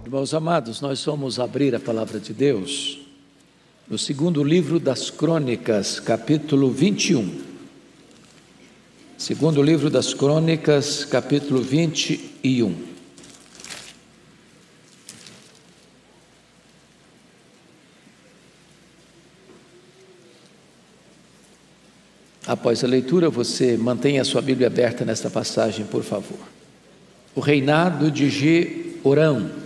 Irmãos amados, nós vamos abrir a palavra de Deus no segundo livro das Crônicas, capítulo 21. Segundo livro das Crônicas, capítulo 21. Após a leitura, você mantenha a sua Bíblia aberta nesta passagem, por favor. O reinado de Jeorão.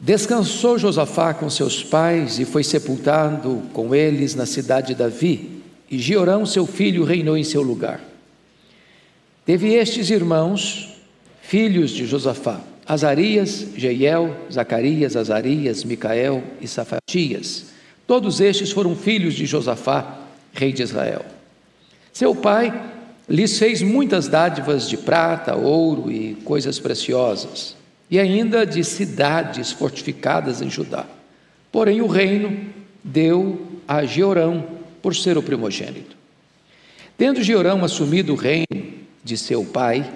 Descansou Josafá com seus pais e foi sepultado com eles na cidade de Davi, e Jeorão, seu filho, reinou em seu lugar. Teve estes irmãos, filhos de Josafá: Azarias, Jeiel, Zacarias, Azarias, Micael e Safatias. Todos estes foram filhos de Josafá, rei de Israel. Seu pai lhes fez muitas dádivas de prata, ouro e coisas preciosas, e ainda de cidades fortificadas em Judá. Porém o reino deu a Jeorão por ser o primogênito. Tendo Jeorão assumido o reino de seu pai,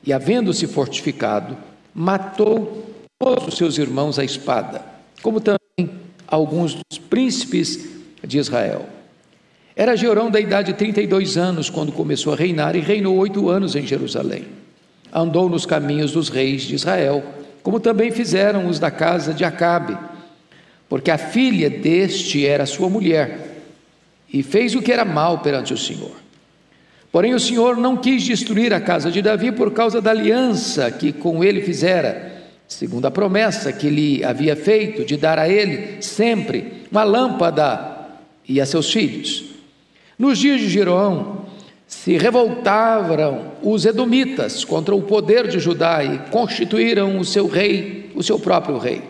e havendo-se fortificado, matou todos os seus irmãos à espada, como também alguns dos príncipes de Israel. Era Jeorão da idade de 32 anos quando começou a reinar, e reinou 8 anos em Jerusalém. Andou nos caminhos dos reis de Israel, como também fizeram os da casa de Acabe, porque a filha deste era sua mulher, e fez o que era mal perante o Senhor. Porém o Senhor não quis destruir a casa de Davi por causa da aliança que com ele fizera, segundo a promessa que lhe havia feito de dar a ele sempre uma lâmpada e a seus filhos. Nos dias de Jeroão se revoltaram os edomitas contra o poder de Judá e constituíram o seu rei, o seu próprio rei.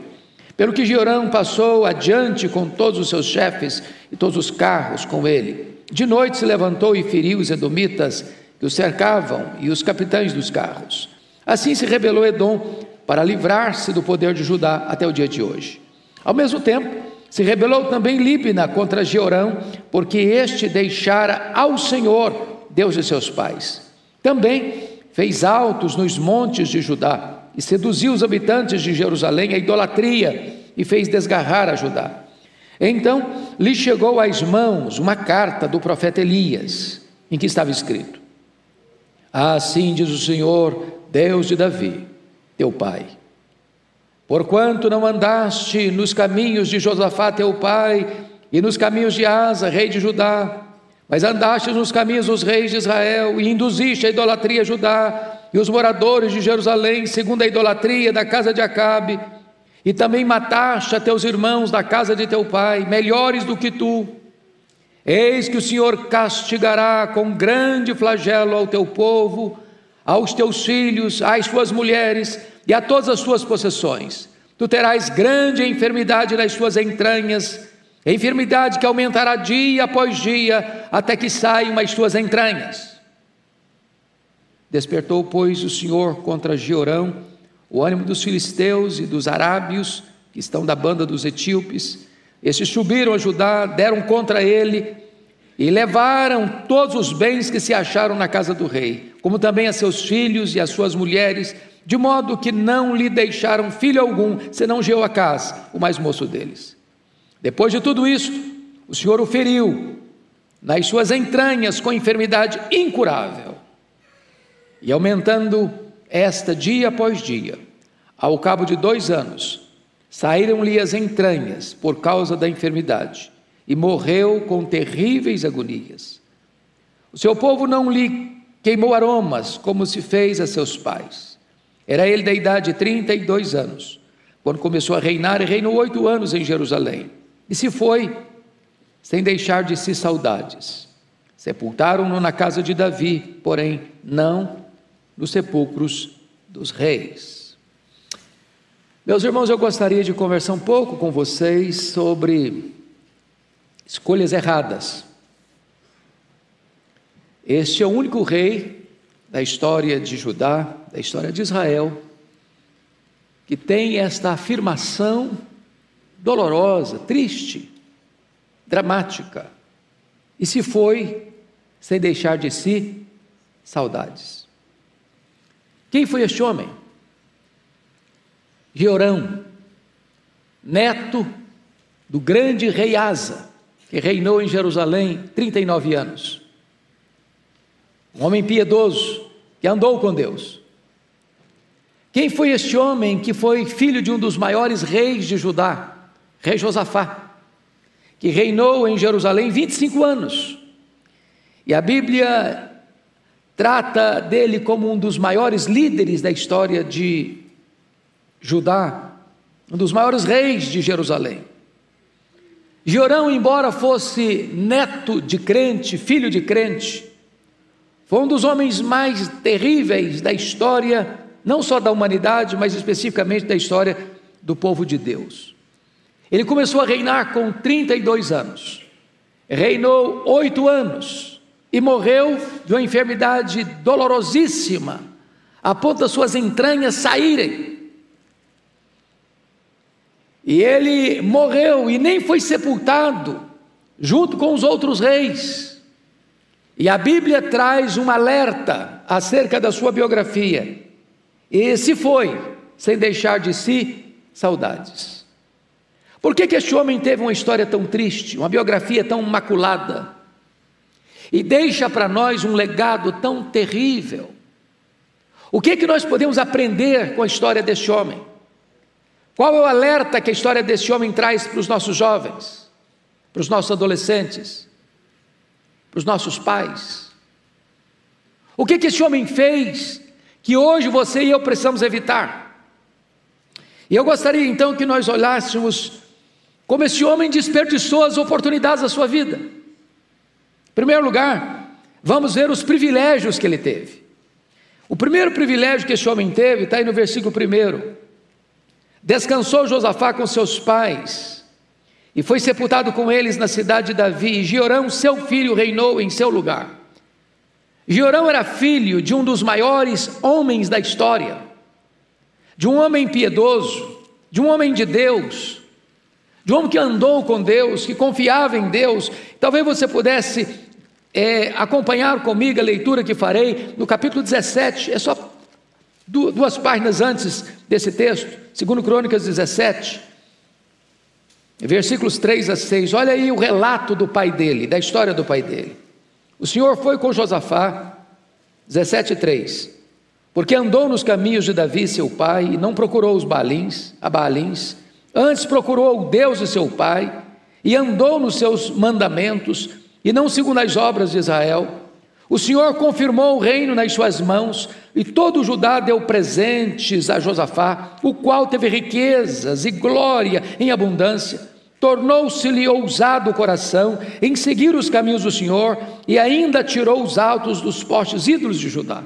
Pelo que Jeorão passou adiante com todos os seus chefes e todos os carros com ele. De noite se levantou e feriu os edomitas que os cercavam e os capitães dos carros. Assim se rebelou Edom para livrar-se do poder de Judá até o dia de hoje. Ao mesmo tempo, se rebelou também Líbina contra Jeorão, porque este deixara ao Senhor, Deus de seus pais. Também fez altos nos montes de Judá e seduziu os habitantes de Jerusalém à idolatria e fez desgarrar a Judá. Então lhe chegou às mãos uma carta do profeta Elias, em que estava escrito: assim diz o Senhor, Deus de Davi, teu pai: porquanto não andaste nos caminhos de Josafá teu pai, e nos caminhos de Asa, rei de Judá, mas andaste nos caminhos dos reis de Israel, e induziste a idolatria a Judá, e os moradores de Jerusalém, segundo a idolatria da casa de Acabe, e também mataste a teus irmãos da casa de teu pai, melhores do que tu. Eis que o Senhor castigará com grande flagelo ao teu povo, aos teus filhos, às suas mulheres, e a todas as suas possessões. Tu terás grande enfermidade nas suas entranhas, enfermidade que aumentará dia após dia, até que saiam as suas entranhas. Despertou, pois, o Senhor contra Jeorão o ânimo dos filisteus e dos arábios, que estão da banda dos etíopes. Estes subiram a Judá, deram contra ele, e levaram todos os bens que se acharam na casa do rei, como também a seus filhos e as suas mulheres, de modo que não lhe deixaram filho algum, senão Jeoacás, o mais moço deles. Depois de tudo isto, o Senhor o feriu nas suas entranhas com enfermidade incurável, e aumentando esta dia após dia, ao cabo de 2 anos, saíram-lhe as entranhas por causa da enfermidade, e morreu com terríveis agonias. O seu povo não lhe queimou aromas, como se fez a seus pais. Era ele da idade de 32 anos, quando começou a reinar, e reinou 8 anos em Jerusalém. E se foi, sem deixar de si saudades. Sepultaram-no na casa de Davi, porém não nos sepulcros dos reis. Meus irmãos, eu gostaria de conversar um pouco com vocês sobre escolhas erradas. Este é o único rei da história de Judá, da história de Israel, que tem esta afirmação dolorosa, triste, dramática: e se foi, sem deixar de si saudades. Quem foi este homem? Jeorão, neto do grande rei Asa, que reinou em Jerusalém 39 anos. Um homem piedoso, que andou com Deus. Quem foi este homem que foi filho de um dos maiores reis de Judá? Rei Josafá, que reinou em Jerusalém 25 anos. E a Bíblia trata dele como um dos maiores líderes da história de Judá, um dos maiores reis de Jerusalém. Jeorão, embora fosse neto de crente, filho de crente, foi um dos homens mais terríveis da história, não só da humanidade, mas especificamente da história do povo de Deus. Ele começou a reinar com 32 anos, reinou 8 anos e morreu de uma enfermidade dolorosíssima, a ponto das suas entranhas saírem. E ele morreu e nem foi sepultado junto com os outros reis. E a Bíblia traz um alerta acerca da sua biografia. E se foi, sem deixar de si saudades. Por que este homem teve uma história tão triste, uma biografia tão maculada? E deixa para nós um legado tão terrível? O que nós podemos aprender com a história deste homem? Qual é o alerta que a história desse homem traz para os nossos jovens, para os nossos adolescentes, para os nossos pais? O que esse homem fez que hoje você e eu precisamos evitar? E eu gostaria então que nós olhássemos como esse homem desperdiçou as oportunidades da sua vida. Em primeiro lugar, vamos ver os privilégios que ele teve. O primeiro privilégio que esse homem teve está aí no versículo 1. Descansou Josafá com seus pais e foi sepultado com eles na cidade de Davi, e Jeorão, seu filho, reinou em seu lugar. Jeorão era filho de um dos maiores homens da história, de um homem piedoso, de um homem de Deus, de um homem que andou com Deus, que confiava em Deus. Talvez você pudesse acompanhar comigo a leitura que farei no capítulo 17, é só 2 páginas antes desse texto, 2 Crônicas 17, versículos 3 a 6, olha aí o relato do pai dele, da história do pai dele. O Senhor foi com Josafá, 17:3, porque andou nos caminhos de Davi seu pai, e não procurou os Baalins, antes procurou o Deus de seu pai, e andou nos seus mandamentos, e não segundo as obras de Israel. O Senhor confirmou o reino nas suas mãos, e todo o Judá deu presentes a Josafá, o qual teve riquezas e glória em abundância. Tornou-se-lhe ousado o coração em seguir os caminhos do Senhor, e ainda tirou os altos dos postes ídolos de Judá.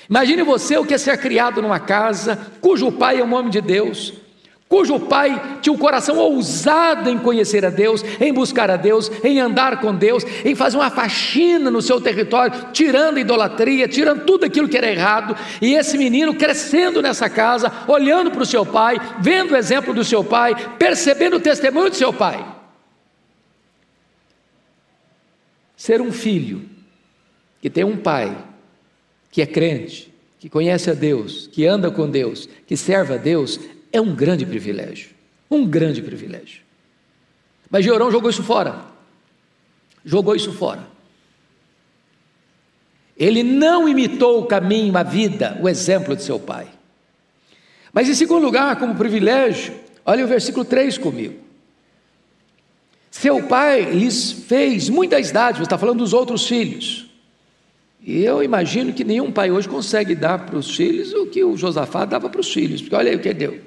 Imagine você o que é ser criado numa casa cujo pai é um homem de Deus, cujo pai tinha um coração ousado em conhecer a Deus, em buscar a Deus, em andar com Deus, em fazer uma faxina no seu território, tirando a idolatria, tirando tudo aquilo que era errado. E esse menino crescendo nessa casa, olhando para o seu pai, vendo o exemplo do seu pai, percebendo o testemunho do seu pai. Ser um filho que tem um pai que é crente, que conhece a Deus, que anda com Deus, que serve a Deus, é um grande privilégio, um grande privilégio. Mas Jeorão jogou isso fora, ele não imitou o caminho, a vida, o exemplo de seu pai. Mas em segundo lugar, como privilégio, olha o versículo 3 comigo. Seu pai lhes fez muitas dádivas, está falando dos outros filhos, e eu imagino que nenhum pai hoje consegue dar para os filhos o que o Josafá dava para os filhos, porque olha aí o que deu.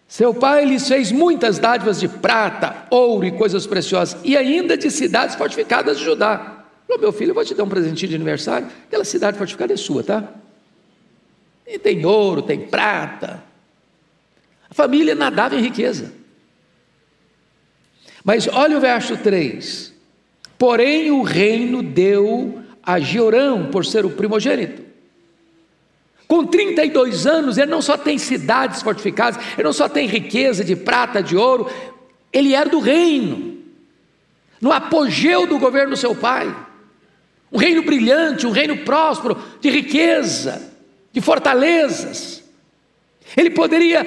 Seu pai lhes fez muitas dádivas de prata, ouro e coisas preciosas, e ainda de cidades fortificadas de Judá. Falou: meu filho, eu vou te dar um presentinho de aniversário, aquela cidade fortificada é sua, tá? E tem ouro, tem prata. A família nadava em riqueza. Mas olha o verso 3. Porém o reino deu a Jeorão por ser o primogênito. Com 32 anos, ele não só tem cidades fortificadas, ele não só tem riqueza de prata, de ouro, ele era do reino, no apogeu do governo do seu pai, um reino brilhante, um reino próspero, de riqueza, de fortalezas. Ele poderia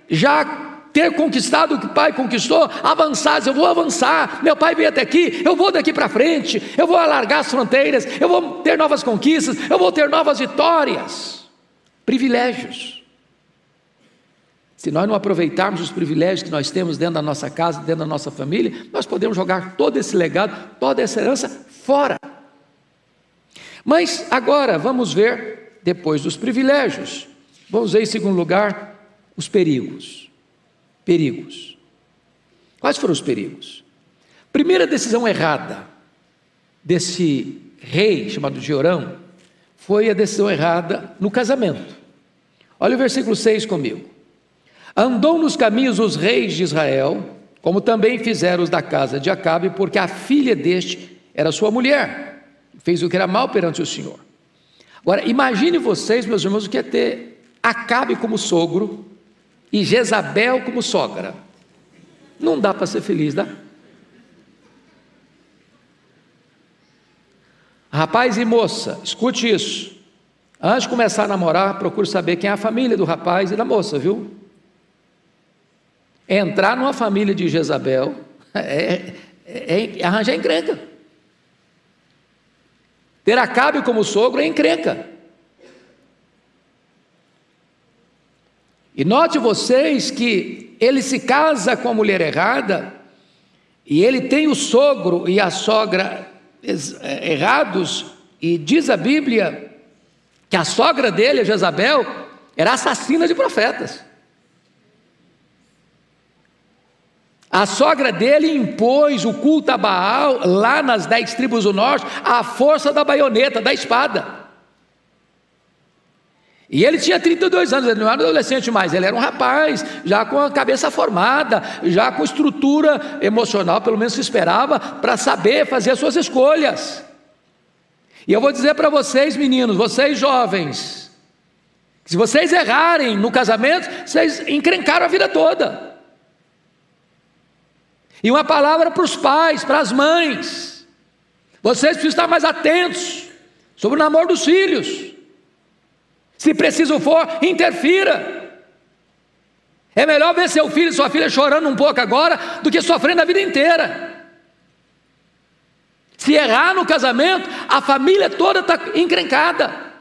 já ter conquistado o que o pai conquistou, avançar, eu vou avançar, meu pai veio até aqui, eu vou daqui para frente, eu vou alargar as fronteiras, eu vou ter novas conquistas, eu vou ter novas vitórias, privilégios. Se nós não aproveitarmos os privilégios que nós temos dentro da nossa casa, dentro da nossa família, nós podemos jogar todo esse legado, toda essa herança fora. Mas agora vamos ver, depois dos privilégios, vamos ver em segundo lugar os perigos. Perigos. Quais foram os perigos? Primeira decisão errada desse rei chamado Jeorão foi a decisão errada no casamento. Olha o versículo 6 comigo. Andou nos caminhos os reis de Israel, como também fizeram os da casa de Acabe, porque a filha deste era sua mulher, fez o que era mal perante o Senhor. Agora, imagine vocês, meus irmãos, o que é ter Acabe como sogro e Jezabel como sogra. Não dá para ser feliz, dá? Rapaz e moça, escute isso. Antes de começar a namorar, procure saber quem é a família do rapaz e da moça, viu? Entrar numa família de Jezabel é arranjar encrenca. Ter Acabe como sogro é encrenca. E note vocês que ele se casa com a mulher errada, e ele tem o sogro e a sogra errados, e diz a Bíblia que a sogra dele, a Jezabel, era assassina de profetas. A sogra dele impôs o culto a Baal lá nas 10 tribos do norte, à força da baioneta, da espada. E ele tinha 32 anos, ele não era adolescente mais, ele era um rapaz, já com a cabeça formada, já com estrutura emocional, pelo menos se esperava, para saber fazer as suas escolhas. E eu vou dizer para vocês, meninos, vocês jovens, que se vocês errarem no casamento, vocês encrencaram a vida toda. E uma palavra para os pais, para as mães, vocês precisam estar mais atentos sobre o namoro dos filhos. Se preciso for, interfira. É melhor ver seu filho e sua filha chorando um pouco agora do que sofrendo a vida inteira. Se errar no casamento, a família toda está encrencada.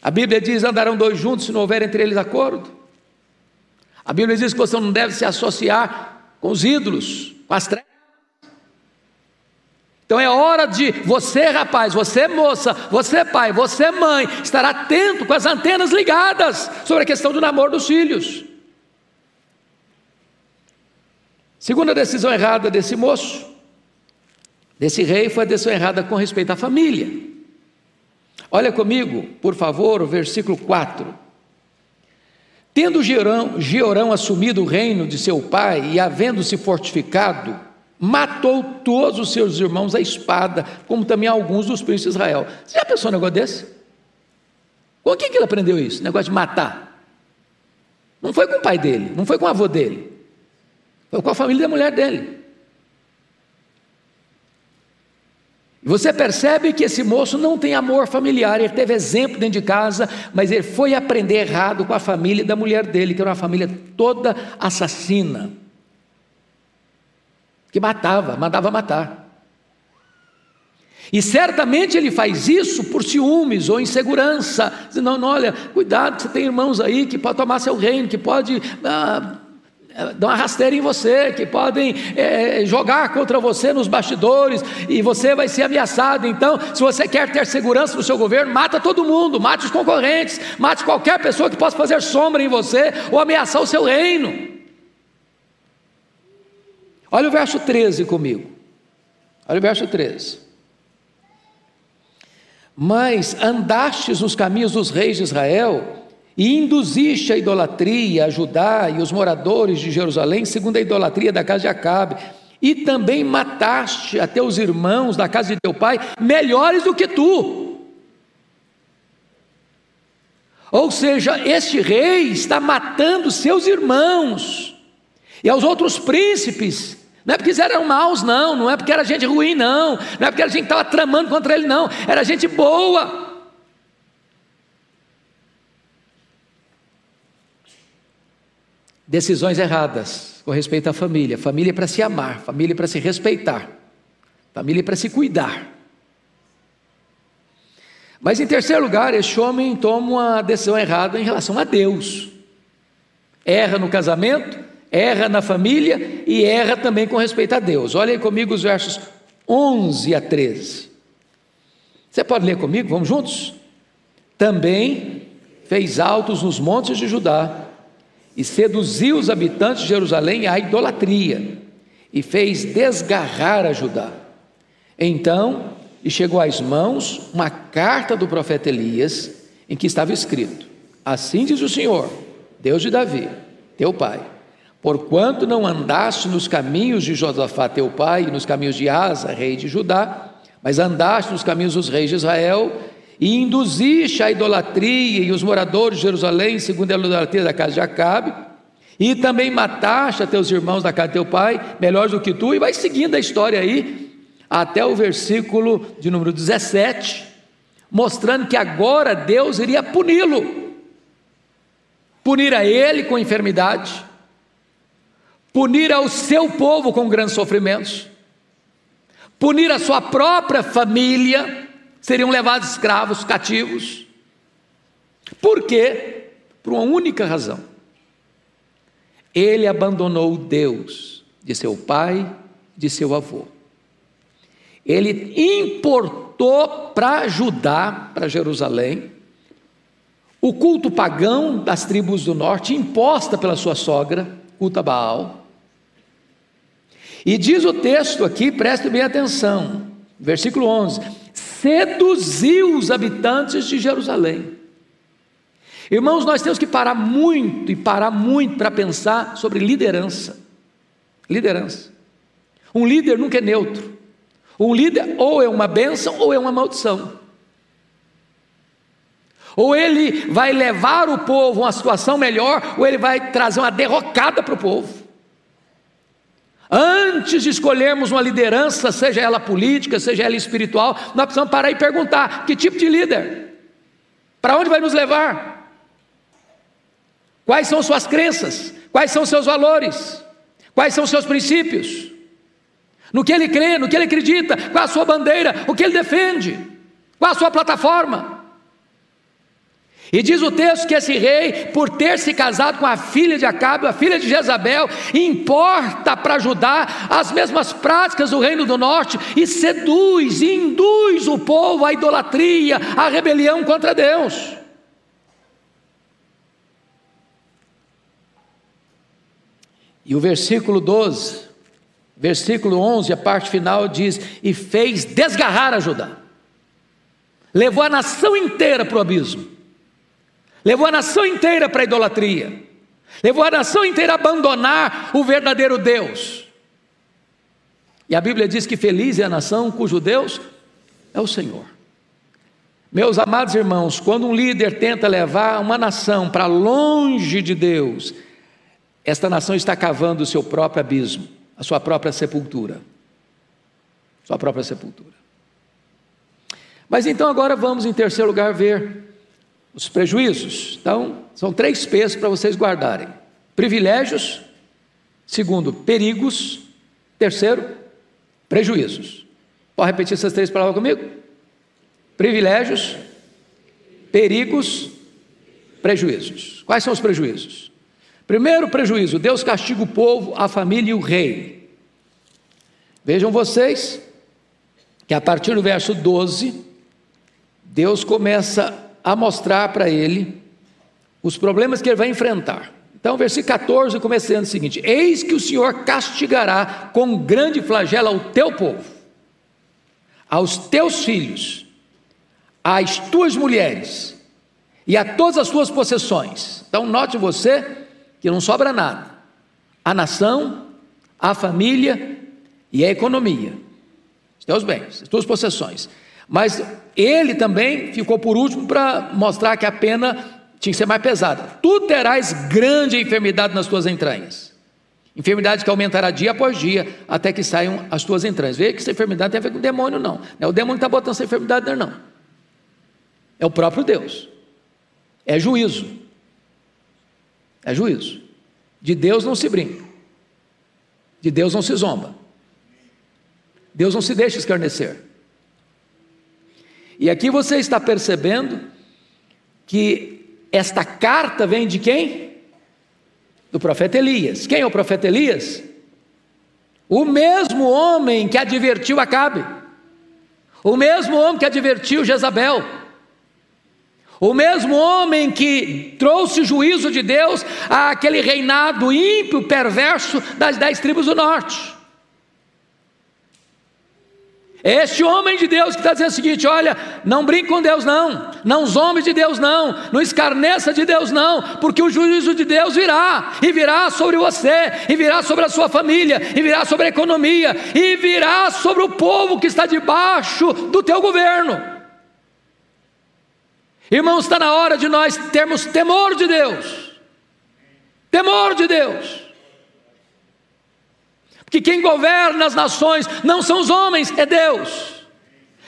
A Bíblia diz: andarão dois juntos se não houver entre eles acordo. A Bíblia diz que você não deve se associar com os ídolos, com as trevas. Então é hora de você, rapaz, você moça, você pai, você mãe, estar atento com as antenas ligadas sobre a questão do namoro dos filhos. Segunda decisão errada desse moço, desse rei, foi a decisão errada com respeito à família. Olha comigo, por favor, o versículo 4. Tendo Jeorão assumido o reino de seu pai e havendo-se fortificado, matou todos os seus irmãos à espada, como também alguns dos príncipes de Israel. Você já pensou num negócio desse? Com quem que ele aprendeu isso? Negócio de matar. Não foi com o pai dele, não foi com o avô dele, foi com a família da mulher dele. Você percebe que esse moço não tem amor familiar, ele teve exemplo dentro de casa, mas ele foi aprender errado com a família da mulher dele, que era uma família toda assassina, que mandava matar. E certamente ele faz isso por ciúmes ou insegurança, dizendo: não, olha, cuidado, você tem irmãos aí que podem tomar seu reino, que podem dar uma rasteira em você, que podem jogar contra você nos bastidores, e você vai ser ameaçado. Então, se você quer ter segurança no seu governo, mata todo mundo, mate os concorrentes, mate qualquer pessoa que possa fazer sombra em você, ou ameaçar o seu reino. Olha o verso 13 comigo, olha o verso 13. Mas andastes nos caminhos dos reis de Israel, e induziste a idolatria a Judá e os moradores de Jerusalém, segundo a idolatria da casa de Acabe, e também mataste a teus irmãos da casa de teu pai, melhores do que tu. Ou seja, este rei está matando seus irmãos, e aos outros príncipes. Não é porque eles eram maus, não é porque era gente ruim, não é porque era gente que estava tramando contra ele, não, era gente boa. decisões erradas com respeito à família. Família é para se amar, família é para se respeitar, família é para se cuidar. Mas em terceiro lugar, este homem toma uma decisão errada em relação a Deus. Erra no casamento, erra na família e erra também com respeito a Deus. Olha aí comigo os versos 11 a 13. Você pode ler comigo? Vamos juntos? Também fez altos nos montes de Judá e seduziu os habitantes de Jerusalém à idolatria e fez desgarrar a Judá. Então lhe chegou às mãos uma carta do profeta Elias, em que estava escrito: assim diz o Senhor, Deus de Davi, teu pai, porquanto não andaste nos caminhos de Josafá teu pai e nos caminhos de Asa, rei de Judá, mas andaste nos caminhos dos reis de Israel e induziste a idolatria e os moradores de Jerusalém segundo a idolatria da casa de Acabe, e também mataste a teus irmãos da casa de teu pai, melhores do que tu, e vai seguindo a história aí, até o versículo de número 17, mostrando que agora Deus iria puni-lo, punir a ele com enfermidade, punir ao seu povo com grandes sofrimentos, punir a sua própria família, seriam levados escravos, cativos. Por quê? Por uma única razão: ele abandonou o Deus de seu pai, de seu avô. Ele importou para Judá, para Jerusalém, o culto pagão das tribos do norte, imposta pela sua sogra, culto a Baal. E diz o texto aqui, preste bem atenção, versículo 11: seduziu os habitantes de Jerusalém. Irmãos, nós temos que parar muito para pensar sobre liderança. Liderança. Um líder nunca é neutro. Um líder ou é uma bênção ou é uma maldição. Ou ele vai levar o povo a uma situação melhor, ou ele vai trazer uma derrocada para o povo. Antes de escolhermos uma liderança, seja ela política, seja ela espiritual, nós precisamos parar e perguntar: que tipo de líder? Para onde vai nos levar? Quais são suas crenças? Quais são seus valores? Quais são seus princípios? No que ele crê, no que ele acredita? Qual a sua bandeira? O que ele defende? Qual a sua plataforma? E diz o texto que esse rei, por ter se casado com a filha de Acabe, a filha de Jezabel, importa para Judá as mesmas práticas do reino do norte e seduz e induz o povo à idolatria, à rebelião contra Deus. E o versículo 12, versículo 11, a parte final diz: e fez desgarrar a Judá. Levou a nação inteira para o abismo. Levou a nação inteira para a idolatria. Levou a nação inteira a abandonar o verdadeiro Deus. E a Bíblia diz que feliz é a nação cujo Deus é o Senhor. Meus amados irmãos, quando um líder tenta levar uma nação para longe de Deus, esta nação está cavando o seu próprio abismo, a sua própria sepultura. Sua própria sepultura. Mas então agora vamos em terceiro lugar ver os prejuízos. Então, são 3 P's para vocês guardarem: privilégios, segundo, perigos, terceiro, prejuízos. Pode repetir essas 3 palavras comigo? Privilégios, perigos, prejuízos. Quais são os prejuízos? Primeiro prejuízo: Deus castiga o povo, a família e o rei. Vejam vocês que a partir do verso 12, Deus começa a mostrar para ele os problemas que ele vai enfrentar. Então, versículo 14 começa dizendo o seguinte: eis que o Senhor castigará com grande flagelo ao teu povo, aos teus filhos, às tuas mulheres e a todas as tuas possessões. Então note você que não sobra nada: a nação, a família e a economia, os teus bens, as tuas possessões. Mas ele também ficou por último para mostrar que a pena tinha que ser mais pesada. Tu terás grande enfermidade nas tuas entranhas, enfermidade que aumentará dia após dia, até que saiam as tuas entranhas. Vê que essa enfermidade tem a ver com o demônio, não. Não é o demônio que está botando essa enfermidade nele, não. É o próprio Deus. É juízo. É juízo. De Deus não se brinca, de Deus não se zomba, Deus não se deixa escarnecer. E aqui você está percebendo que esta carta vem de quem? Do profeta Elias. Quem é o profeta Elias? O mesmo homem que advertiu Acabe, o mesmo homem que advertiu Jezabel, o mesmo homem que trouxe juízo de Deus àquele reinado ímpio, perverso das 10 tribos do norte. Este homem de Deus que está dizendo o seguinte: olha, não brinque com Deus não, não zombe de Deus não escarneça de Deus não, porque o juízo de Deus virá, e virá sobre você, e virá sobre a sua família, e virá sobre a economia, e virá sobre o povo que está debaixo do teu governo. Irmãos, está na hora de nós termos temor de Deus, temor de Deus. Porque quem governa as nações não são os homens, é Deus.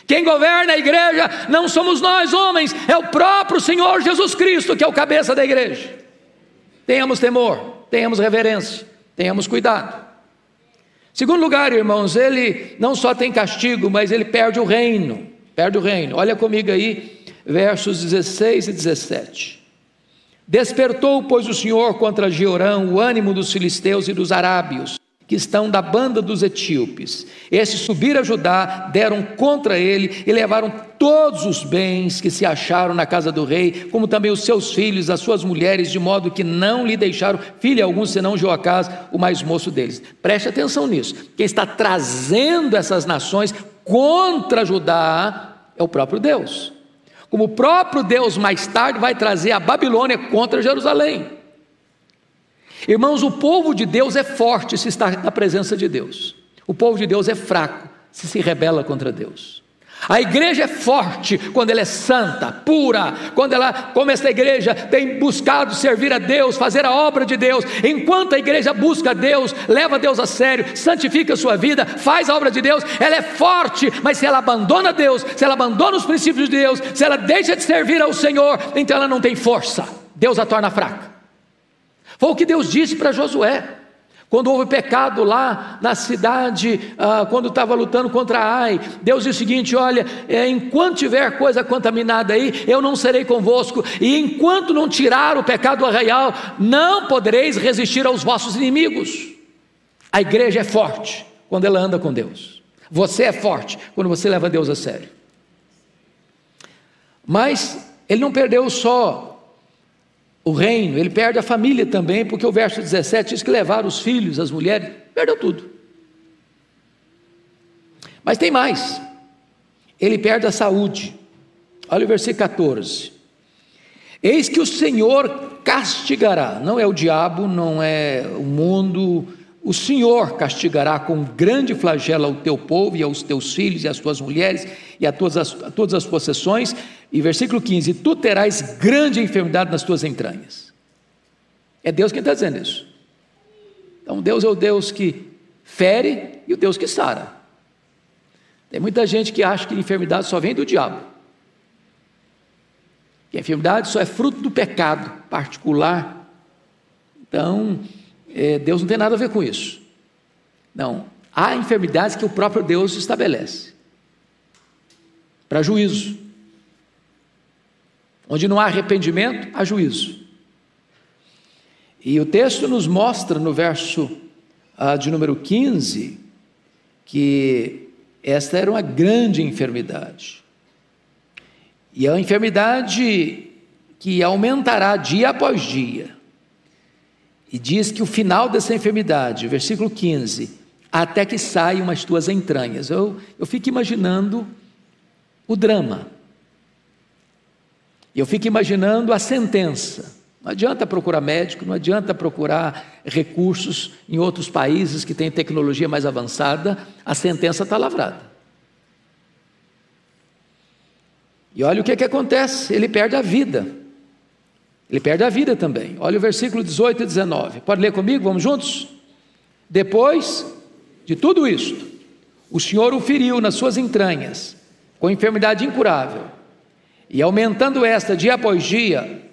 Quem governa a igreja não somos nós homens, é o próprio Senhor Jesus Cristo, que é o cabeça da igreja. Tenhamos temor, tenhamos reverência, tenhamos cuidado. Segundo lugar, irmãos, ele não só tem castigo, mas ele perde o reino, perde o reino. Olha comigo aí, versos 16 e 17. Despertou, pois, o Senhor contra Jeorão o ânimo dos filisteus e dos arábios, que estão da banda dos etíopes. Estes subiram a Judá, deram contra ele e levaram todos os bens que se acharam na casa do rei, como também os seus filhos, as suas mulheres, de modo que não lhe deixaram filho algum, senão Joacás, o mais moço deles. Preste atenção nisso. Quem está trazendo essas nações contra Judá é o próprio Deus. Como o próprio Deus mais tarde vai trazer a Babilônia contra Jerusalém. Irmãos, o povo de Deus é forte se está na presença de Deus. O povo de Deus é fraco se rebela contra Deus. A igreja é forte quando ela é santa, pura, quando ela, como esta igreja, tem buscado servir a Deus, fazer a obra de Deus. Enquanto a igreja busca Deus, leva Deus a sério, santifica a sua vida, faz a obra de Deus, ela é forte. Mas se ela abandona Deus, se ela abandona os princípios de Deus, se ela deixa de servir ao Senhor, então ela não tem força, Deus a torna fraca. Foi o que Deus disse para Josué, quando houve pecado lá na cidade, quando estava lutando contra Ai. Deus disse o seguinte: olha, enquanto tiver coisa contaminada aí, eu não serei convosco, e enquanto não tirar o pecado do arraial, não podereis resistir aos vossos inimigos. A igreja é forte quando ela anda com Deus. Você é forte quando você leva Deus a sério. Mas ele não perdeu só o reino, ele perde a família também, porque o verso 17 diz que levaram os filhos, as mulheres, perdeu tudo. Mas tem mais, ele perde a saúde. Olha o versículo 14: eis que o Senhor castigará, não é o diabo, não é o mundo, o Senhor castigará com grande flagelo ao teu povo e aos teus filhos e às tuas mulheres e a todas as possessões. E versículo 15: tu terás grande enfermidade nas tuas entranhas. É Deus quem está dizendo isso. Então Deus é o Deus que fere e o Deus que sara. Tem muita gente que acha que a enfermidade só vem do diabo, que a enfermidade só é fruto do pecado particular. Então Deus não tem nada a ver com isso. Não, há enfermidades que o próprio Deus estabelece para juízo. Onde não há arrependimento, há juízo. E o texto nos mostra no verso de número 15, que esta era uma grande enfermidade. E é uma enfermidade que aumentará dia após dia. E diz que o final dessa enfermidade, versículo 15, até que saiam as tuas entranhas. Eu fico imaginando o drama. Eu fico imaginando a sentença. Não adianta procurar médico, não adianta procurar recursos em outros países que têm tecnologia mais avançada, a sentença está lavrada. E olha o que acontece, ele perde a vida. Ele perde a vida também. Olha o versículo 18 e 19. Pode ler comigo? Vamos juntos? Depois de tudo isto, o Senhor o feriu nas suas entranhas, com enfermidade incurável, e aumentando esta dia após dia,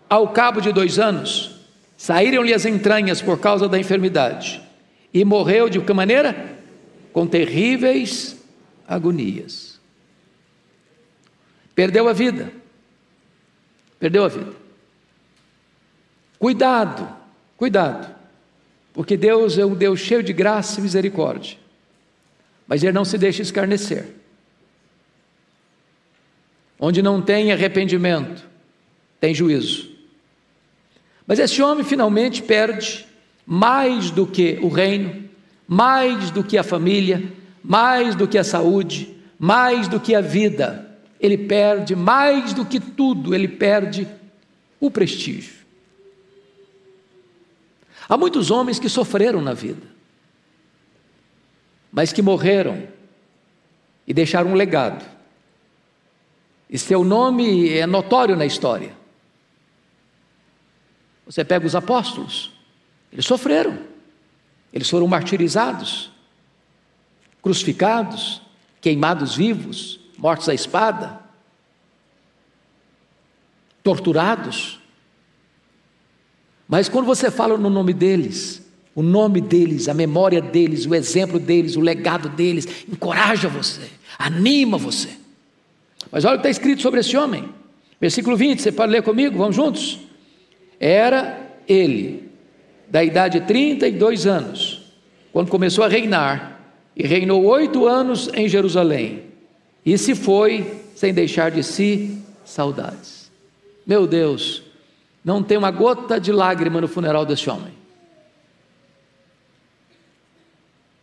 ao cabo de 2 anos, saíram-lhe as entranhas por causa da enfermidade, e morreu de que maneira? Com terríveis agonias. Perdeu a vida. Perdeu a vida. Cuidado, cuidado, porque Deus é um Deus cheio de graça e misericórdia, mas Ele não se deixa escarnecer. Onde não tem arrependimento, tem juízo. Mas esse homem finalmente perde mais do que o reino, mais do que a família, mais do que a saúde, mais do que a vida. Ele perde mais do que tudo, ele perde o prestígio. Há muitos homens que sofreram na vida, mas que morreram e deixaram um legado, e seu nome é notório na história. Você pega os apóstolos, eles sofreram, eles foram martirizados, crucificados, queimados vivos, mortos à espada, torturados. Mas quando você fala no nome deles, o nome deles, a memória deles, o exemplo deles, o legado deles, encoraja você, anima você. Mas olha o que está escrito sobre esse homem, versículo 20, você pode ler comigo? Vamos juntos? Era ele, da idade de 32 anos, quando começou a reinar, e reinou 8 anos em Jerusalém, e se foi sem deixar de si saudades. Meu Deus, não tem uma gota de lágrima no funeral desse homem.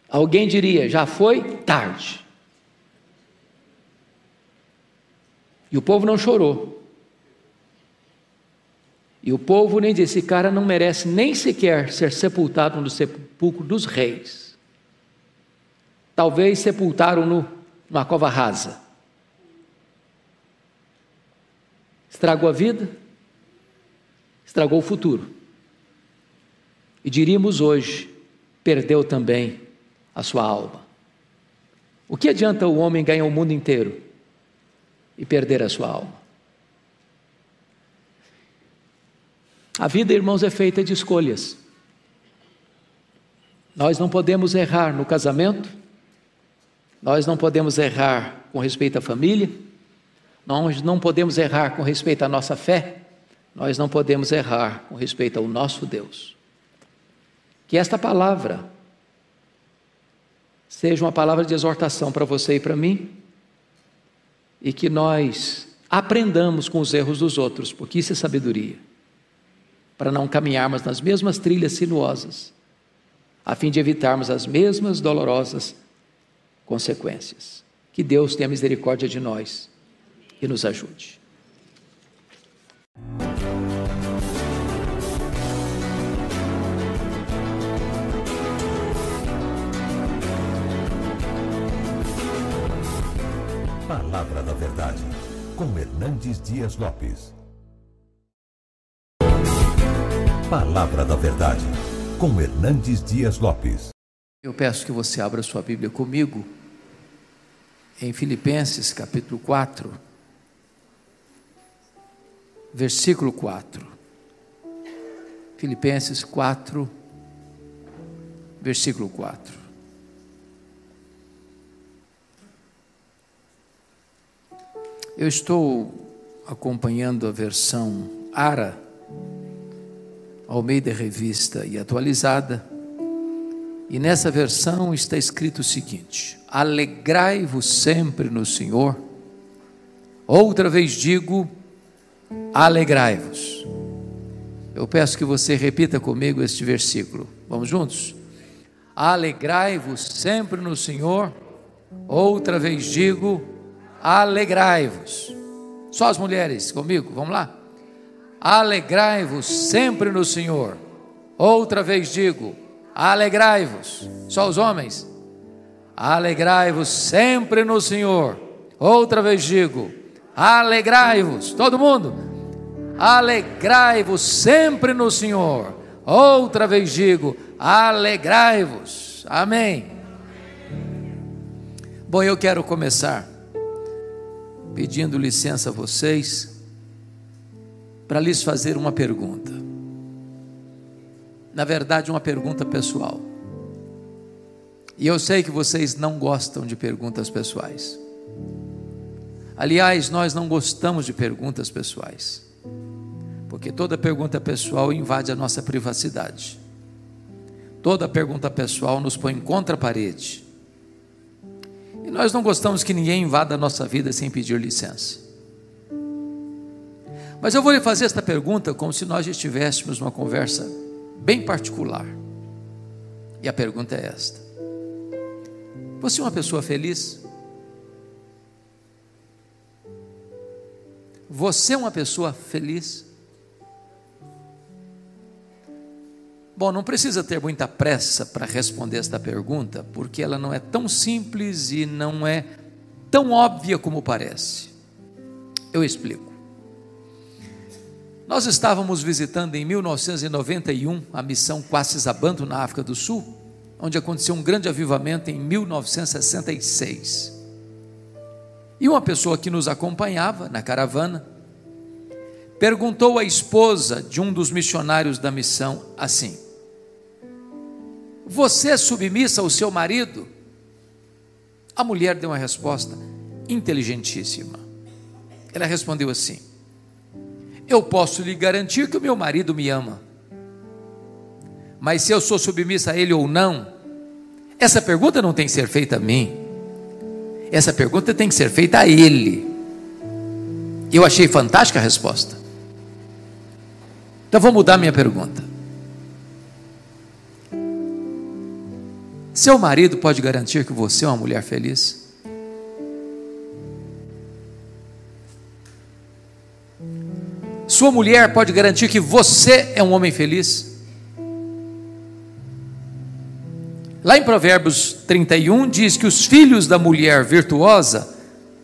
Alguém diria, já foi tarde. E o povo não chorou. E o povo nem disse, esse cara não merece nem sequer ser sepultado no sepulcro dos reis. Talvez sepultaram-no numa cova rasa. Estragou a vida, estragou o futuro. E diríamos hoje, perdeu também a sua alma. O que adianta o homem ganhar o mundo inteiro e perder a sua alma? A vida, irmãos, é feita de escolhas. Nós não podemos errar no casamento, nós não podemos errar com respeito à família, nós não podemos errar com respeito à nossa fé, nós não podemos errar com respeito ao nosso Deus. Que esta palavra seja uma palavra de exortação para você e para mim, e que nós aprendamos com os erros dos outros, porque isso é sabedoria, para não caminharmos nas mesmas trilhas sinuosas, a fim de evitarmos as mesmas dolorosas consequências. Que Deus tenha misericórdia de nós e nos ajude. Palavra da Verdade, com Hernandes Dias Lopes. Palavra da Verdade, com Hernandes Dias Lopes. Eu peço que você abra sua Bíblia comigo em Filipenses capítulo 4, versículo 4. Filipenses 4, versículo 4. Eu estou acompanhando a versão ARA, Almeida Revista e Atualizada, e nessa versão está escrito o seguinte: alegrai-vos sempre no Senhor. Outra vez digo, alegrai-vos. Eu peço que você repita comigo este versículo. Vamos juntos? Alegrai-vos sempre no Senhor. Outra vez digo, alegrai-vos. Só as mulheres comigo, vamos lá? Alegrai-vos sempre no Senhor. Outra vez digo, alegrai-vos. Só os homens? Alegrai-vos sempre no Senhor. Outra vez digo, alegrai-vos. Todo mundo? Alegrai-vos sempre no Senhor. Outra vez digo, alegrai-vos. Amém. Bom, eu quero começar pedindo licença a vocês para lhes fazer uma pergunta. na verdade, uma pergunta pessoal. E eu sei que vocês não gostam de perguntas pessoais. Aliás, nós não gostamos de perguntas pessoais, porque toda pergunta pessoal invade a nossa privacidade. Toda pergunta pessoal nos põe contra a parede. E nós não gostamos que ninguém invada a nossa vida sem pedir licença. Mas eu vou lhe fazer esta pergunta como se nós estivéssemos numa conversa bem particular. E a pergunta é esta: você é uma pessoa feliz? Você é uma pessoa feliz? Bom, não precisa ter muita pressa para responder esta pergunta, porque ela não é tão simples e não é tão óbvia como parece. Eu explico. Nós estávamos visitando em 1991 a missão Quacis-Abantu na África do Sul, onde aconteceu um grande avivamento em 1966. E uma pessoa que nos acompanhava na caravana perguntou à esposa de um dos missionários da missão assim: você é submissa ao seu marido? A mulher deu uma resposta inteligentíssima. Ela respondeu assim: eu posso lhe garantir que o meu marido me ama, mas se eu sou submissa a ele ou não, essa pergunta não tem que ser feita a mim, essa pergunta tem que ser feita a ele. Eu achei fantástica a resposta. Então vou mudar minha pergunta. Seu marido pode garantir que você é uma mulher feliz? Sua mulher pode garantir que você é um homem feliz? Lá em Provérbios 31 diz que os filhos da mulher virtuosa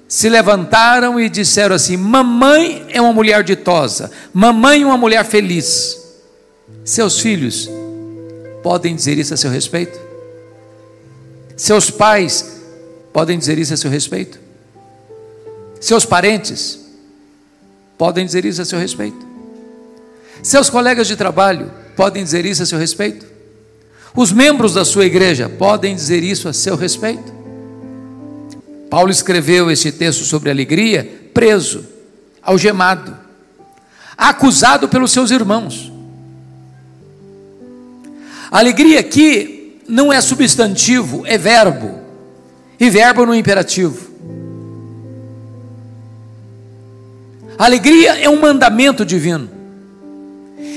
se levantaram e disseram assim: mamãe é uma mulher ditosa, mamãe é uma mulher feliz. Seus filhos podem dizer isso a seu respeito? Seus pais podem dizer isso a seu respeito? Seus parentes podem dizer isso a seu respeito? Seus colegas de trabalho podem dizer isso a seu respeito? Os membros da sua igreja podem dizer isso a seu respeito? Paulo escreveu esse texto sobre alegria, preso, algemado, acusado pelos seus irmãos. A alegria aqui não é substantivo, é verbo, e verbo no imperativo. A alegria é um mandamento divino.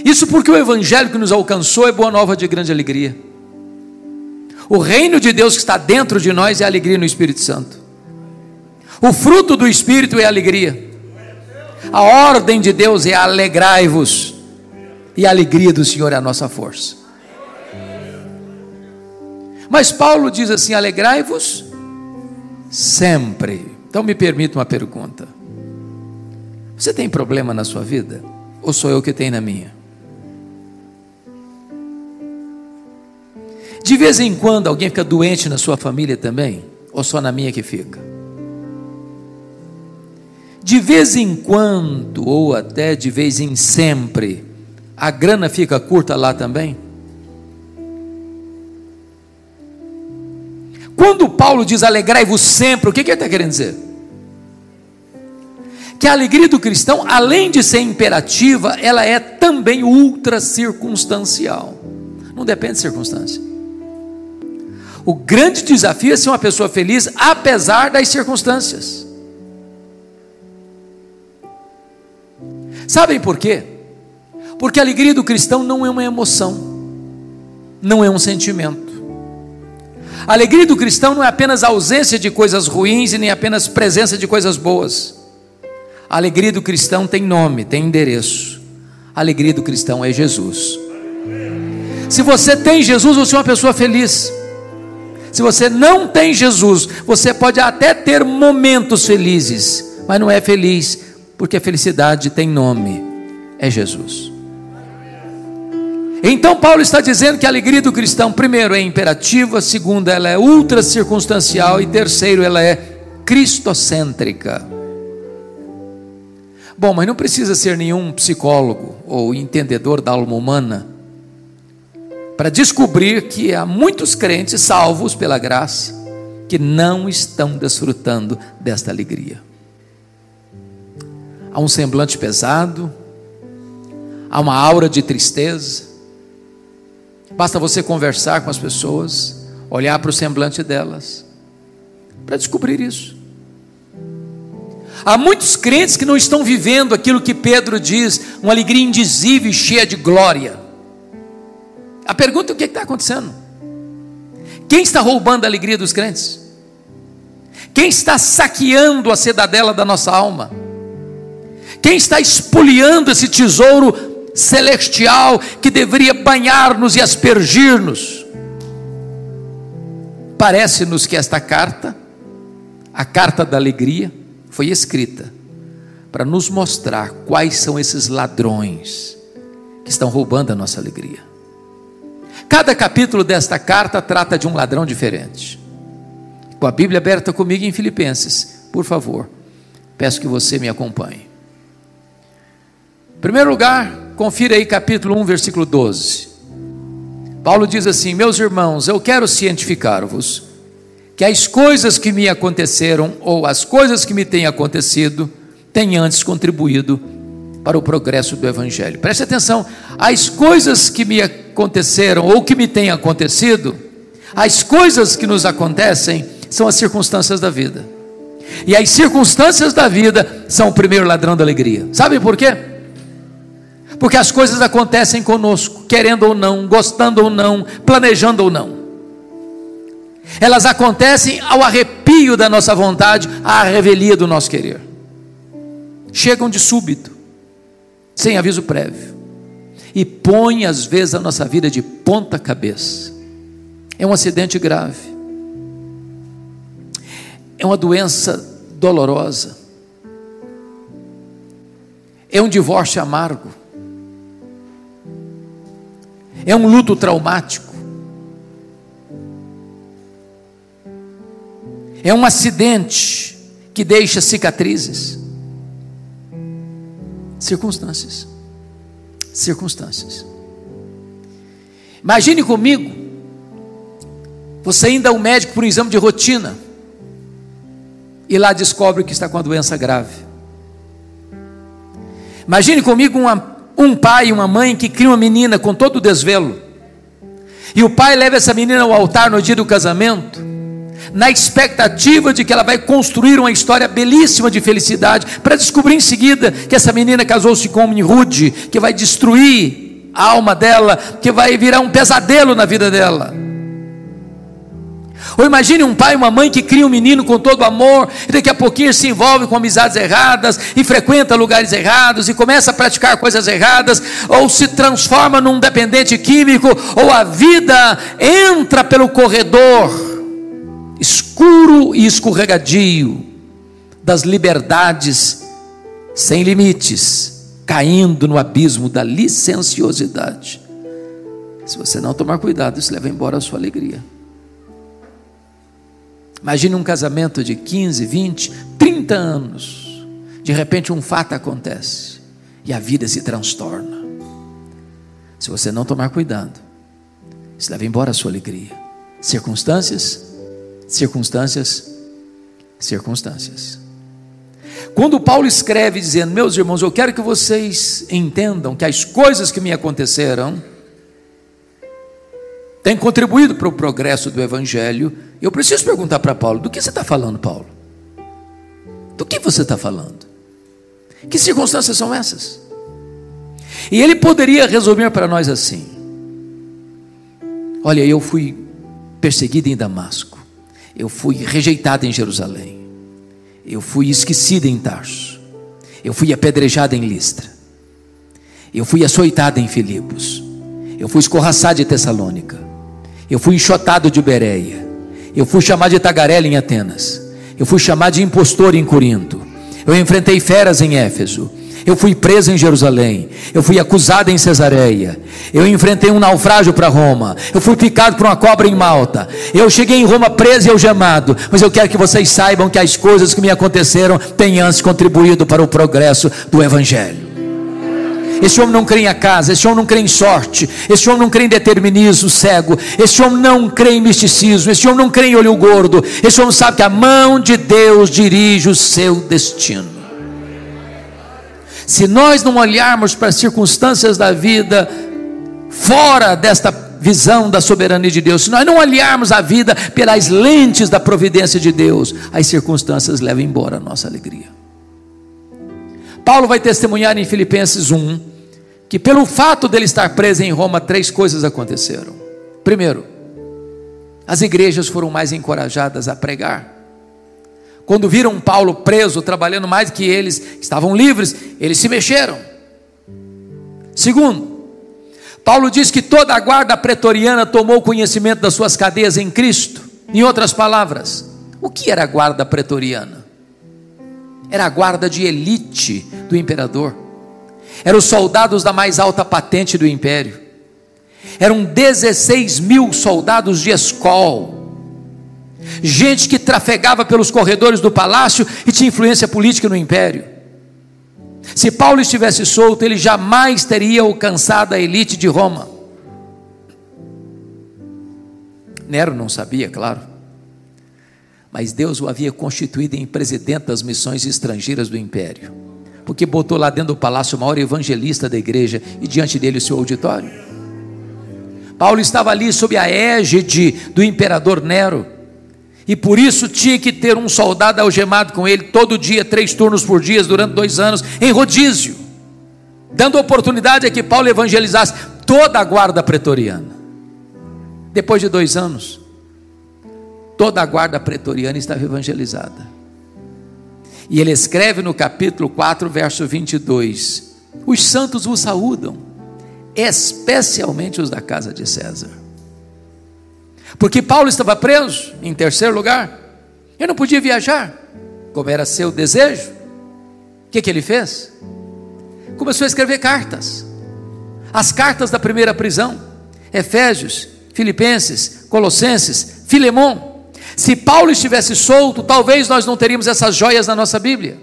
Isso porque o evangelho que nos alcançou é boa nova de grande alegria. O reino de Deus que está dentro de nós é a alegria no Espírito Santo. O fruto do Espírito é a alegria. A ordem de Deus é alegrai-vos, e a alegria do Senhor é a nossa força. Mas Paulo diz assim: alegrai-vos sempre. Então me permita uma pergunta: você tem problema na sua vida? Ou sou eu que tenho na minha? De vez em quando alguém fica doente na sua família também? Ou só na minha que fica? De vez em quando, ou até de vez em sempre, a grana fica curta lá também? Quando Paulo diz alegrai-vos sempre, o que ele está querendo dizer? Que a alegria do cristão, além de ser imperativa, ela é também ultra circunstancial. Não depende de circunstância. O grande desafio é ser uma pessoa feliz apesar das circunstâncias. Sabem por quê? Porque a alegria do cristão não é uma emoção, não é um sentimento. A alegria do cristão não é apenas ausência de coisas ruins e nem apenas presença de coisas boas. A alegria do cristão tem nome, tem endereço. A alegria do cristão é Jesus. Se você tem Jesus, você é uma pessoa feliz. Se você não tem Jesus, você pode até ter momentos felizes, mas não é feliz, porque a felicidade tem nome, é Jesus. Então Paulo está dizendo que a alegria do cristão, primeiro, é imperativa, segundo, ela é ultra circunstancial, e terceiro, ela é cristocêntrica. Bom, mas não precisa ser nenhum psicólogo ou entendedor da alma humana para descobrir que há muitos crentes salvos pela graça que não estão desfrutando desta alegria. Há um semblante pesado, há uma aura de tristeza. Basta você conversar com as pessoas, olhar para o semblante delas, para descobrir isso. Há muitos crentes que não estão vivendo aquilo que Pedro diz, uma alegria indizível e cheia de glória. A pergunta é: o que está acontecendo? Quem está roubando a alegria dos crentes? Quem está saqueando a cidadela da nossa alma? Quem está espoliando esse tesouro celestial que deveria banhar-nos e aspergir-nos? Parece-nos que esta carta, a carta da alegria, foi escrita para nos mostrar quais são esses ladrões que estão roubando a nossa alegria. Cada capítulo desta carta trata de um ladrão diferente. Com a Bíblia aberta comigo em Filipenses, por favor, peço que você me acompanhe. Em primeiro lugar, confira aí capítulo 1, versículo 12. Paulo diz assim: meus irmãos, eu quero cientificar-vos que as coisas que me aconteceram, ou as coisas que me têm acontecido, têm antes contribuído para o progresso do Evangelho. Preste atenção, as coisas que me aconteceram, ou que me têm acontecido, as coisas que nos acontecem, são as circunstâncias da vida. E as circunstâncias da vida são o primeiro ladrão da alegria. Sabe por quê? Porque as coisas acontecem conosco, querendo ou não, gostando ou não, planejando ou não. Elas acontecem ao arrepio da nossa vontade, à revelia do nosso querer. Chegam de súbito, sem aviso prévio, e põem às vezes a nossa vida de ponta cabeça. É um acidente grave, é uma doença dolorosa, é um divórcio amargo, é um luto traumático, é um acidente que deixa cicatrizes. Circunstâncias. Imagine comigo, você indo ao médico por um exame de rotina, e lá descobre que está com uma doença grave. Imagine comigo um pai e uma mãe que cria uma menina com todo o desvelo, e o pai leva essa menina ao altar no dia do casamento, na expectativa de que ela vai construir uma história belíssima de felicidade, para descobrir em seguida que essa menina casou-se com um homem rude, que vai destruir a alma dela, que vai virar um pesadelo na vida dela. Ou imagine um pai e uma mãe que cria um menino com todo amor, e daqui a pouquinho se envolve com amizades erradas, e frequenta lugares errados, e começa a praticar coisas erradas, ou se transforma num dependente químico, ou a vida entra pelo corredor escuro e escorregadio das liberdades sem limites, caindo no abismo da licenciosidade. Se você não tomar cuidado, isso leva embora a sua alegria. Imagine um casamento de 15, 20, 30 anos, de repente um fato acontece e a vida se transtorna. Se você não tomar cuidado, isso leva embora a sua alegria. Circunstâncias. Quando Paulo escreve dizendo: meus irmãos, eu quero que vocês entendam que as coisas que me aconteceram têm contribuído para o progresso do Evangelho, eu preciso perguntar para Paulo: do que você está falando, Paulo? Do que você está falando? Que circunstâncias são essas? E ele poderia resumir para nós assim: olha, eu fui perseguido em Damasco, eu fui rejeitado em Jerusalém, eu fui esquecido em Tarso, eu fui apedrejado em Listra, eu fui açoitado em Filipos, eu fui escorraçado em Tessalônica, eu fui enxotado de Bereia, eu fui chamado de tagarela em Atenas, eu fui chamado de impostor em Corinto, eu enfrentei feras em Éfeso, eu fui preso em Jerusalém, eu fui acusado em Cesareia, eu enfrentei um naufrágio para Roma, eu fui picado por uma cobra em Malta, eu cheguei em Roma preso e algemado. Mas eu quero que vocês saibam que as coisas que me aconteceram têm antes contribuído para o progresso do Evangelho. Esse homem não crê em acaso, esse homem não crê em sorte, esse homem não crê em determinismo cego, esse homem não crê em misticismo, esse homem não crê em olho gordo, esse homem sabe que a mão de Deus dirige o seu destino. Se nós não olharmos para as circunstâncias da vida fora desta visão da soberania de Deus, se nós não olharmos a vida pelas lentes da providência de Deus, as circunstâncias levam embora a nossa alegria. Paulo vai testemunhar em Filipenses 1, que pelo fato dele estar preso em Roma, 3 coisas aconteceram. Primeiro, as igrejas foram mais encorajadas a pregar. Quando viram Paulo preso, trabalhando mais que eles, estavam livres, eles se mexeram. Segundo, Paulo diz que toda a guarda pretoriana tomou conhecimento das suas cadeias em Cristo. Em outras palavras, o que era a guarda pretoriana? Era a guarda de elite do imperador. Eram os soldados da mais alta patente do império. Eram 16 mil soldados de escol. Gente que trafegava pelos corredores do palácio e tinha influência política no império. Se Paulo estivesse solto, ele jamais teria alcançado a elite de Roma. Nero não sabia, claro, mas Deus o havia constituído em presidente das missões estrangeiras do império, porque botou lá dentro do palácio o maior evangelista da igreja e diante dele o seu auditório. Paulo estava ali sob a égide do imperador Nero, e por isso tinha que ter um soldado algemado com ele todo dia, 3 turnos por dia, durante 2 anos, em rodízio, dando oportunidade a que Paulo evangelizasse toda a guarda pretoriana. Depois de 2 anos, toda a guarda pretoriana estava evangelizada. E ele escreve no capítulo 4, verso 22: os santos vos saúdam, especialmente os da casa de César. Porque Paulo estava preso, em terceiro lugar, ele não podia viajar, como era seu desejo. O que ele fez? Começou a escrever cartas, as cartas da primeira prisão: Efésios, Filipenses, Colossenses, Filemon. Se Paulo estivesse solto, talvez nós não teríamos essas joias na nossa Bíblia.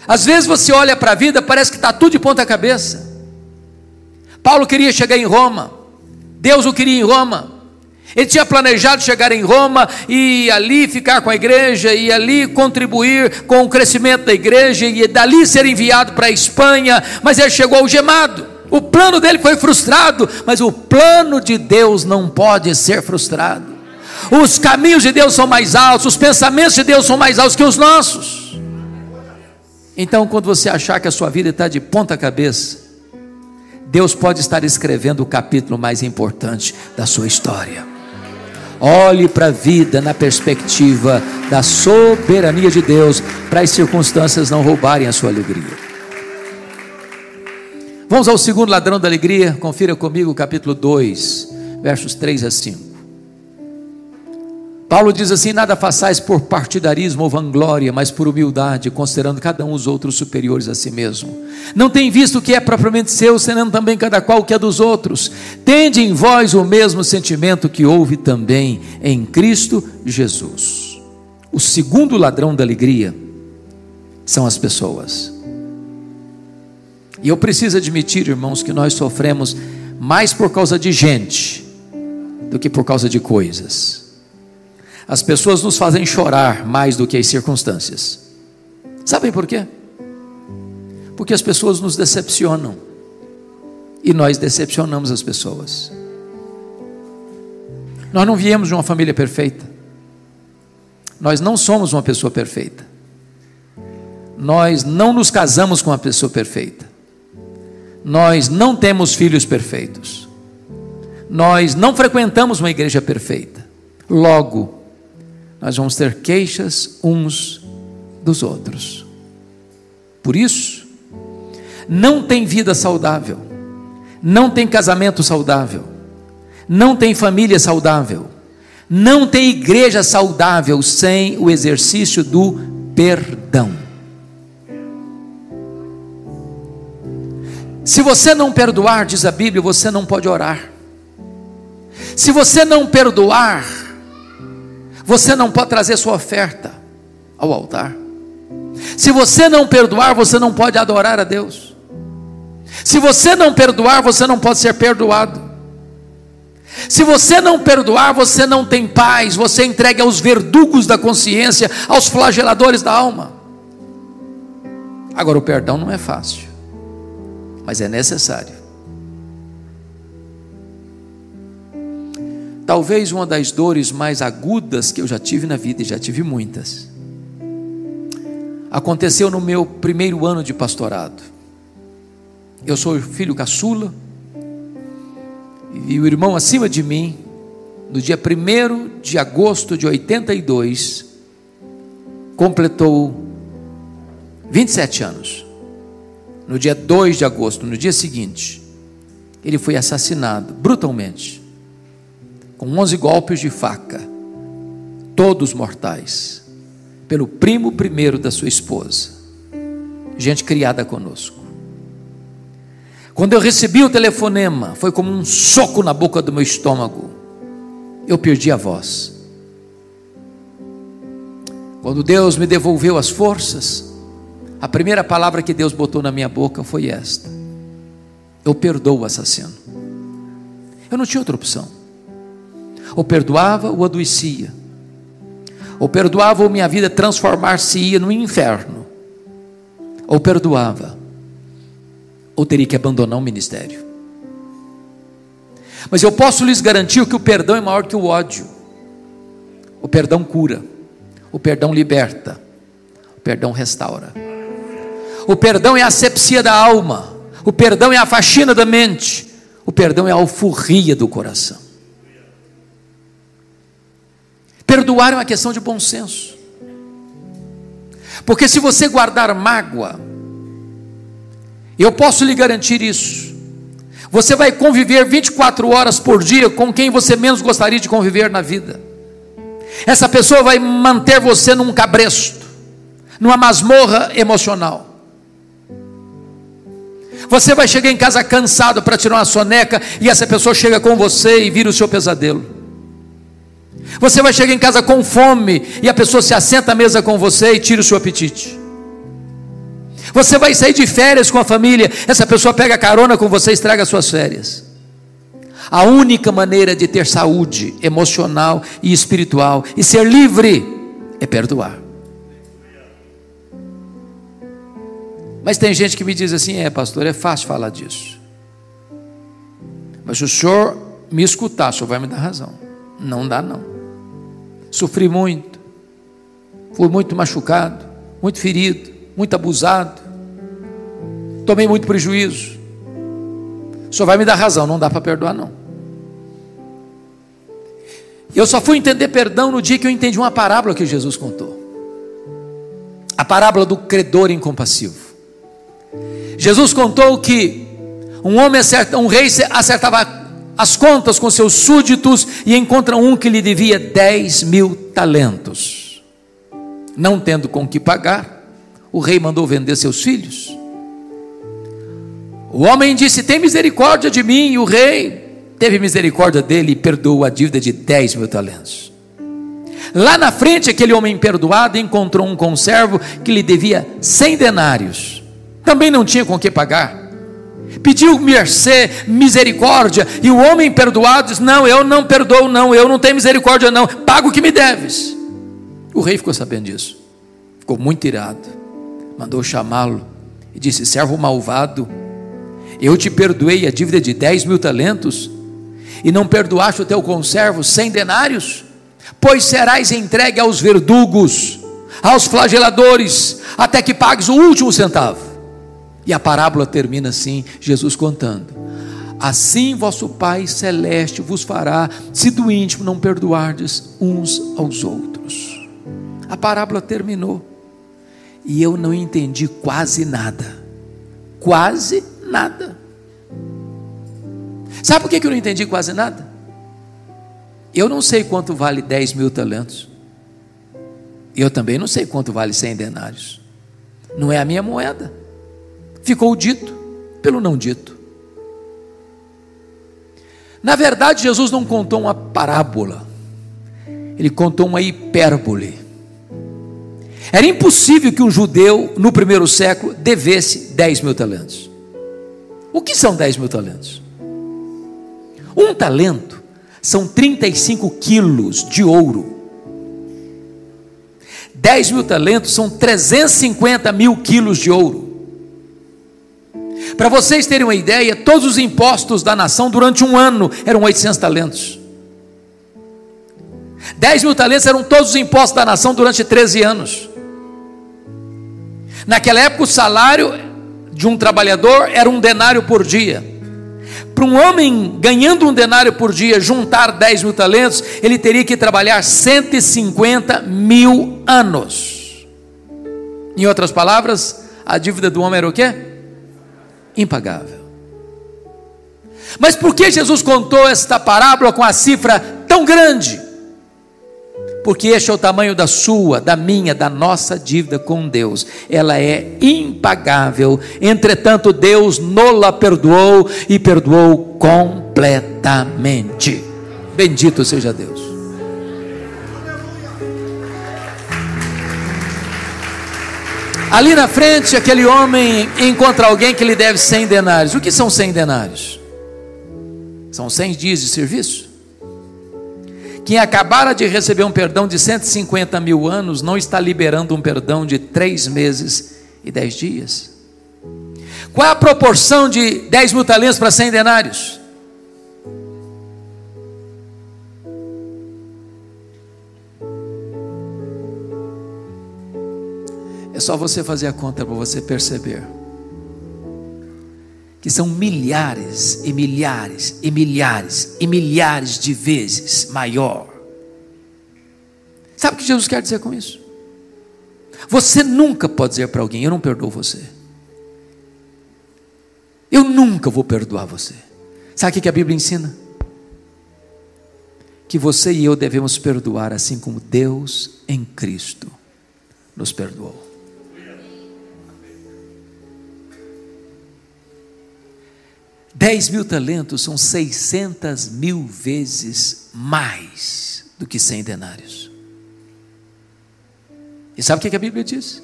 Às vezes você olha para a vida, parece que está tudo de ponta cabeça. Paulo queria chegar em Roma, Deus o queria em Roma. Ele tinha planejado chegar em Roma e ali ficar com a igreja, e ali contribuir com o crescimento da igreja, e dali ser enviado para a Espanha, mas ele chegou algemado. O plano dele foi frustrado, mas o plano de Deus não pode ser frustrado. Os caminhos de Deus são mais altos, os pensamentos de Deus são mais altos que os nossos. Então, quando você achar que a sua vida está de ponta cabeça, Deus pode estar escrevendo o capítulo mais importante da sua história. Olhe para a vida na perspectiva da soberania de Deus, para as circunstâncias não roubarem a sua alegria. Vamos ao segundo ladrão da alegria. Confira comigo o capítulo 2, versos 3 a 5. Paulo diz assim: nada façais por partidarismo ou vanglória, mas por humildade, considerando cada um os outros superiores a si mesmo. Não tem visto o que é propriamente seu, senão também cada qual o que é dos outros. Tende em vós o mesmo sentimento que houve também em Cristo Jesus. O segundo ladrão da alegria são as pessoas. E eu preciso admitir, irmãos, que nós sofremos mais por causa de gente do que por causa de coisas. As pessoas nos fazem chorar mais do que as circunstâncias. Sabem por quê? Porque as pessoas nos decepcionam, e nós decepcionamos as pessoas. Nós não viemos de uma família perfeita, nós não somos uma pessoa perfeita, nós não nos casamos com uma pessoa perfeita, nós não temos filhos perfeitos, nós não frequentamos uma igreja perfeita. Logo, nós vamos ter queixas uns dos outros. Por isso, não tem vida saudável, não tem casamento saudável, não tem família saudável, não tem igreja saudável sem o exercício do perdão. Se você não perdoar, diz a Bíblia, você não pode orar. Se você não perdoar, você não pode trazer sua oferta ao altar. Se você não perdoar, você não pode adorar a Deus. Se você não perdoar, você não pode ser perdoado. Se você não perdoar, você não tem paz, você entrega aos verdugos da consciência, aos flageladores da alma. Agora, o perdão não é fácil, mas é necessário. Talvez uma das dores mais agudas que eu já tive na vida, e já tive muitas, aconteceu no meu primeiro ano de pastorado. Eu sou filho caçula, e o irmão acima de mim, no dia 1º de agosto de 82, completou 27 anos. No dia 2 de agosto, no dia seguinte, ele foi assassinado brutalmente, com 11 golpes de faca, todos mortais, pelo primo primeiro da sua esposa, gente criada conosco. Quando eu recebi o telefonema, foi como um soco na boca do meu estômago. Eu perdi a voz. Quando Deus me devolveu as forças, a primeira palavra que Deus botou na minha boca foi esta: eu perdoo o assassino. Eu não tinha outra opção. Ou perdoava ou adoecia. Ou perdoava ou minha vida transformar-se-ia no inferno. Ou perdoava ou teria que abandonar o ministério. Mas eu posso lhes garantir que o perdão é maior que o ódio. O perdão cura, o perdão liberta, o perdão restaura. O perdão é a asepsia da alma, o perdão é a faxina da mente, o perdão é a alforria do coração. Perdoar é uma questão de bom senso, porque se você guardar mágoa, eu posso lhe garantir isso, você vai conviver 24 horas por dia com quem você menos gostaria de conviver na vida. Essa pessoa vai manter você num cabresto, numa masmorra emocional. Você vai chegar em casa cansado para tirar uma soneca, e essa pessoa chega com você e vira o seu pesadelo. Você vai chegar em casa com fome, e a pessoa se assenta à mesa com você e tira o seu apetite. Você vai sair de férias com a família, essa pessoa pega carona com você e estraga as suas férias. A única maneira de ter saúde emocional e espiritual e ser livre é perdoar. Mas tem gente que me diz assim: pastor, é fácil falar disso, mas se o senhor me escutar, o senhor vai me dar razão. Não dá não. Sofri muito, fui muito machucado, muito ferido, muito abusado, tomei muito prejuízo. O senhor vai me dar razão, não dá para perdoar não. Eu só fui entender perdão no dia que eu entendi uma parábola que Jesus contou, a parábola do credor incompassivo. Jesus contou que um rei acertava as contas com seus súditos e encontra um que lhe devia 10.000 talentos. Não tendo com que pagar, o rei mandou vender seus filhos. O homem disse: tem misericórdia de mim. E o rei teve misericórdia dele e perdoou a dívida de 10.000 talentos. Lá na frente, aquele homem perdoado encontrou um conservo que lhe devia 100 denários. Também não tinha com que pagar. Pediu mercê, misericórdia, e o homem perdoado disse: não, eu não perdoo não, eu não tenho misericórdia não, paga o que me deves. O rei ficou sabendo disso, ficou muito irado, mandou chamá-lo e disse: servo malvado, eu te perdoei a dívida de 10.000 talentos e não perdoaste o teu conservo 100 denários? Pois serás entregue aos verdugos, aos flageladores, até que pagues o último centavo. E a parábola termina assim, Jesus contando: assim vosso Pai Celeste vos fará, se do íntimo não perdoardes uns aos outros. A parábola terminou, e eu não entendi quase nada. Quase nada. Sabe por que eu não entendi quase nada? Eu não sei quanto vale 10.000 talentos. Eu também não sei quanto vale 100 denários. Não é a minha moeda. Ficou o dito pelo não dito. Na verdade, Jesus não contou uma parábola, ele contou uma hipérbole. Era impossível que um judeu no primeiro século devesse 10.000 talentos. O que são 10 mil talentos? Um talento são 35 quilos de ouro. 10 mil talentos são 350 mil quilos de ouro. Para vocês terem uma ideia, todos os impostos da nação durante um ano eram 800 talentos. 10 mil talentos eram todos os impostos da nação durante 13 anos. Naquela época o salário de um trabalhador era 1 denário por dia. Para um homem ganhando 1 denário por dia juntar 10 mil talentos, ele teria que trabalhar 150 mil anos. Em outras palavras, a dívida do homem era o quê? Impagável. Mas por que Jesus contou esta parábola com a cifra tão grande? Porque este é o tamanho da sua, da minha, da nossa dívida com Deus. Ela é impagável. Entretanto, Deus nola perdoou e perdoou completamente. Bendito seja Deus. Ali na frente, aquele homem encontra alguém que lhe deve 100 denários. O que são 100 denários? São 100 dias de serviço. Quem acabara de receber um perdão de 150 mil anos, não está liberando um perdão de 3 meses e 10 dias. Qual é a proporção de 10 mil talentos para 100 denários? É só você fazer a conta para você perceber que são milhares e milhares e milhares e milhares de vezes maior. Sabe o que Jesus quer dizer com isso? Você nunca pode dizer para alguém: eu não perdoo você, eu nunca vou perdoar você. Sabe o que a Bíblia ensina? Que você e eu devemos perdoar assim como Deus em Cristo nos perdoou. 10 mil talentos são 600 mil vezes mais do que 100 denários. E sabe o que a Bíblia diz?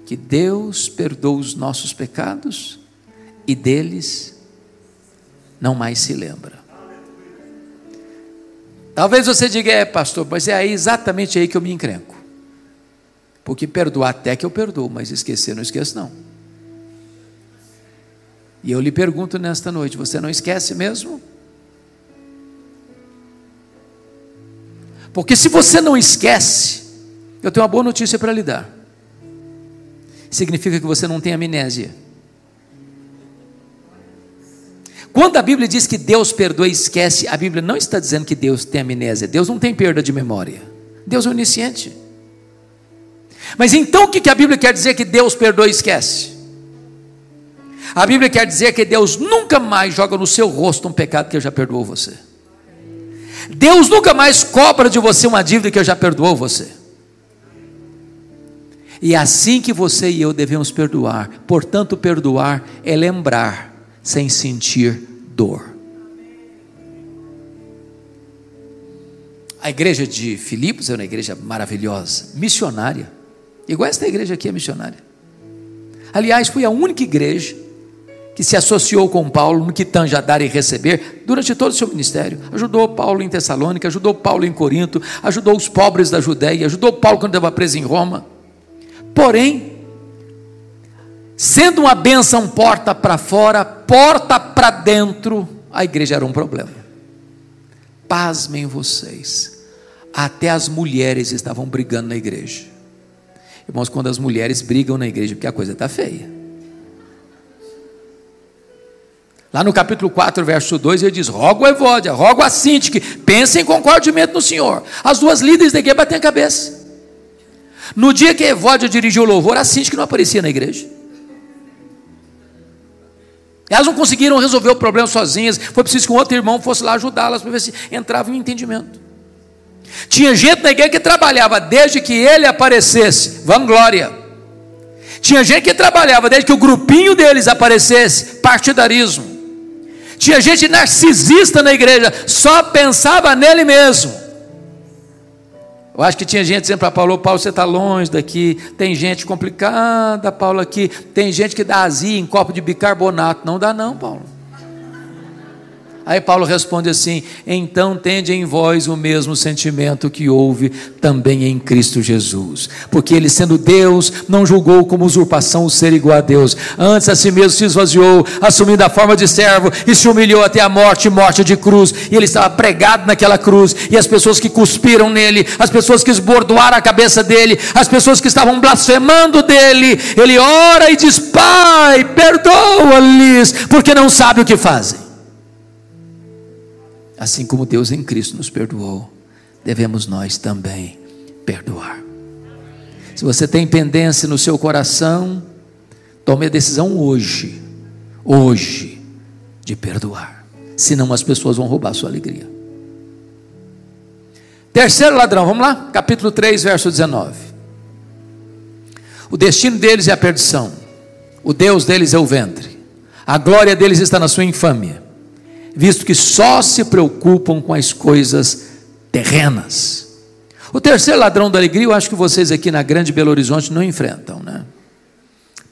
Que Deus perdoa os nossos pecados e deles não mais se lembra. Talvez você diga: pastor, mas é aí, exatamente aí que eu me encrenco. Porque perdoar até que eu perdoo, mas esquecer não esqueço não. E eu lhe pergunto nesta noite: você não esquece mesmo? Porque se você não esquece, eu tenho uma boa notícia para lhe dar. Significa que você não tem amnésia. Quando a Bíblia diz que Deus perdoa e esquece, a Bíblia não está dizendo que Deus tem amnésia. Deus não tem perda de memória. Deus é onisciente. Mas então o que a Bíblia quer dizer que Deus perdoa e esquece? A Bíblia quer dizer que Deus nunca mais joga no seu rosto um pecado que já perdoou você. Deus nunca mais cobra de você uma dívida que já perdoou você. E é assim que você e eu devemos perdoar. Portanto, perdoar é lembrar sem sentir dor. A igreja de Filipos é uma igreja maravilhosa, missionária, igual esta igreja aqui é missionária. Aliás, foi a única igreja que se associou com Paulo no que tange a dar e receber durante todo o seu ministério. Ajudou Paulo em Tessalônica, ajudou Paulo em Corinto, ajudou os pobres da Judéia, ajudou Paulo quando estava preso em Roma. Porém, sendo uma bênção porta para fora, porta para dentro, a igreja era um problema. Pasmem vocês, até as mulheres estavam brigando na igreja. Irmãos, quando as mulheres brigam na igreja, porque a coisa está feia. Lá no capítulo 4, verso 2, ele diz: rogo a Evódia, rogo a Sintique, pensem com cordialmente no Senhor. As duas líderes da igreja batem a cabeça. No dia que a Evódia dirigiu o louvor, a Sintique não aparecia na igreja. Elas não conseguiram resolver o problema sozinhas. Foi preciso que um outro irmão fosse lá ajudá-las para ver se entrava em entendimento. Tinha gente na igreja que trabalhava desde que ele aparecesse, vanglória. Tinha gente que trabalhava desde que o grupinho deles aparecesse, partidarismo. Tinha gente narcisista na igreja, só pensava nele mesmo. Eu acho que tinha gente dizendo para Paulo: Paulo, você está longe daqui, tem gente complicada, Paulo, aqui, tem gente que dá azia em copo de bicarbonato. Não dá não, Paulo. Aí Paulo responde assim: então tende em vós o mesmo sentimento que houve também em Cristo Jesus, porque ele, sendo Deus, não julgou como usurpação o ser igual a Deus, antes a si mesmo se esvaziou, assumindo a forma de servo, e se humilhou até a morte, morte de cruz. E ele estava pregado naquela cruz, e as pessoas que cuspiram nele, as pessoas que esbordoaram a cabeça dele, as pessoas que estavam blasfemando dele, ele ora e diz: Pai, perdoa-lhes, porque não sabem o que fazem. Assim como Deus em Cristo nos perdoou, devemos nós também perdoar. Se você tem pendência no seu coração, tome a decisão hoje, de perdoar. Senão as pessoas vão roubar a sua alegria. Terceiro ladrão, vamos lá? Capítulo 3, verso 19. O destino deles é a perdição, o Deus deles é o ventre, a glória deles está na sua infâmia, visto que só se preocupam com as coisas terrenas. O terceiro ladrão da alegria, eu acho que vocês aqui na Grande Belo Horizonte não enfrentam, né?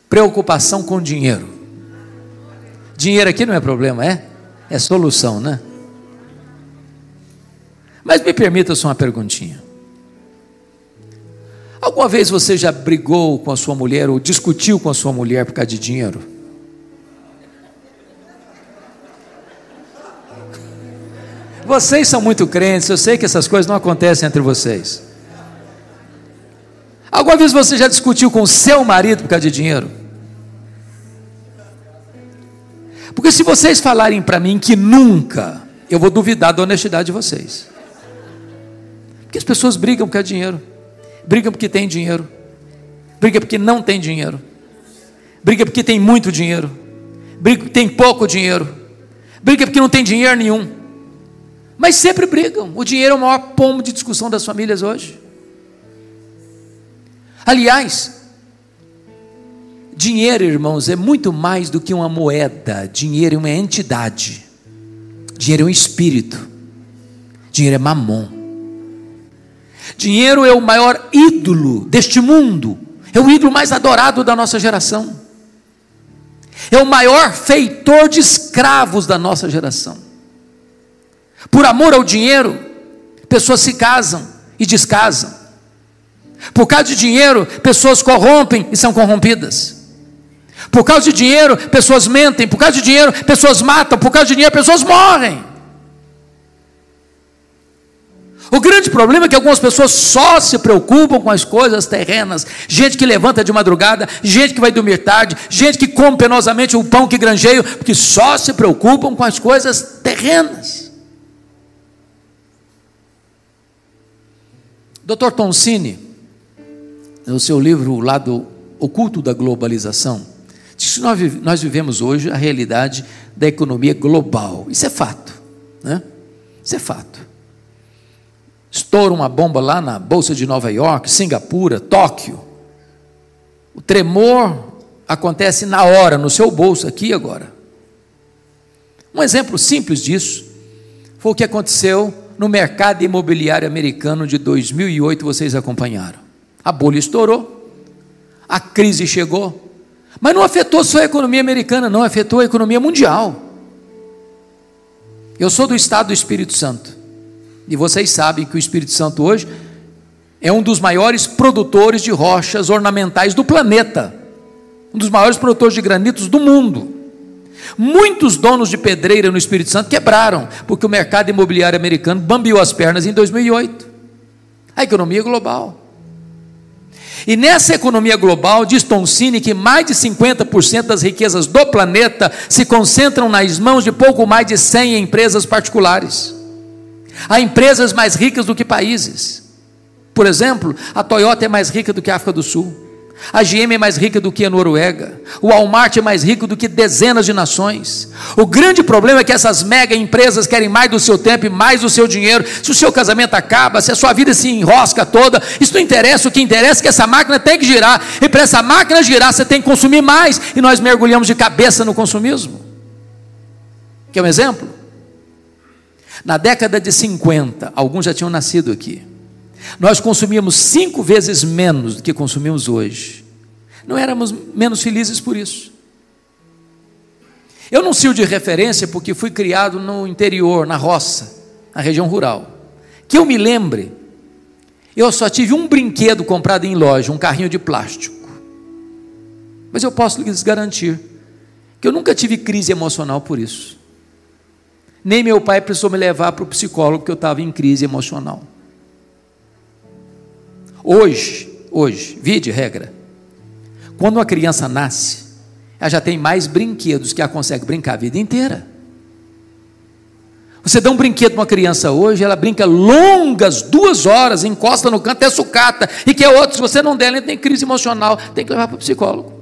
Preocupação com dinheiro. Dinheiro aqui não é problema, é solução, né? Mas me permita só uma perguntinha. Alguma vez você já brigou com a sua mulher ou discutiu com a sua mulher por causa de dinheiro? Vocês são muito crentes, eu sei que essas coisas não acontecem entre vocês. Alguma vez você já discutiu com o seu marido por causa de dinheiro? Porque se vocês falarem para mim que nunca, eu vou duvidar da honestidade de vocês. Porque as pessoas brigam por causa de dinheiro, brigam porque tem dinheiro, brigam porque não tem dinheiro, brigam porque tem muito dinheiro, brigam porque tem pouco dinheiro, brigam porque não tem dinheiro nenhum. Mas sempre brigam. O dinheiro é o maior pomo de discussão das famílias hoje. Aliás, dinheiro, irmãos, é muito mais do que uma moeda. Dinheiro é uma entidade. Dinheiro é um espírito. Dinheiro é mamon. Dinheiro é o maior ídolo deste mundo. É o ídolo mais adorado da nossa geração. É o maior feitor de escravos da nossa geração. Por amor ao dinheiro, pessoas se casam e descasam. Por causa de dinheiro, pessoas corrompem e são corrompidas. Por causa de dinheiro, pessoas mentem. Por causa de dinheiro, pessoas matam. Por causa de dinheiro, pessoas morrem. O grande problema é que algumas pessoas só se preocupam com as coisas terrenas. Gente que levanta de madrugada, gente que vai dormir tarde, gente que come penosamente o pão que granjeia, porque só se preocupam com as coisas terrenas. Dr. Toncini, no seu livro O Lado Oculto da Globalização, diz que nós vivemos hoje a realidade da economia global. Isso é fato, né? Isso é fato. Estoura uma bomba lá na Bolsa de Nova York, Singapura, Tóquio. O tremor acontece na hora, no seu bolso, aqui agora. Um exemplo simples disso foi o que aconteceu no mercado imobiliário americano de 2008, vocês acompanharam. A bolha estourou, a crise chegou, mas não afetou só a economia americana, não, afetou a economia mundial. Eu sou do estado do Espírito Santo, e vocês sabem que o Espírito Santo hoje é um dos maiores produtores de rochas ornamentais do planeta, um dos maiores produtores de granitos do mundo. Muitos donos de pedreira no Espírito Santo quebraram, porque o mercado imobiliário americano bambeou as pernas em 2008. A economia global. E nessa economia global, diz Toncini que mais de 50% das riquezas do planeta se concentram nas mãos de pouco mais de 100 empresas particulares. Há empresas mais ricas do que países. Por exemplo, a Toyota é mais rica do que a África do Sul. A GM é mais rica do que a Noruega. O Walmart é mais rico do que dezenas de nações. O grande problema é que essas mega empresas querem mais do seu tempo e mais do seu dinheiro. Se o seu casamento acaba, se a sua vida se enrosca toda, isso não interessa. O que interessa é que essa máquina tem que girar. E para essa máquina girar, você tem que consumir mais. E nós mergulhamos de cabeça no consumismo. Quer um exemplo? Na década de 50, alguns já tinham nascido aqui. Nós consumíamos 5 vezes menos do que consumimos hoje. Não éramos menos felizes por isso. Eu não sirvo de referência porque fui criado no interior, na roça, na região rural. Que eu me lembre, eu só tive um brinquedo comprado em loja, um carrinho de plástico. Mas eu posso lhes garantir que eu nunca tive crise emocional por isso. Nem meu pai precisou me levar para o psicólogo porque eu estava em crise emocional. Hoje, via de regra, quando uma criança nasce, ela já tem mais brinquedos que ela consegue brincar a vida inteira. Você dá um brinquedo para uma criança hoje, ela brinca longas 2 horas, encosta no canto, até sucata, e quer outro. Se você não der, ela tem crise emocional, tem que levar para o psicólogo.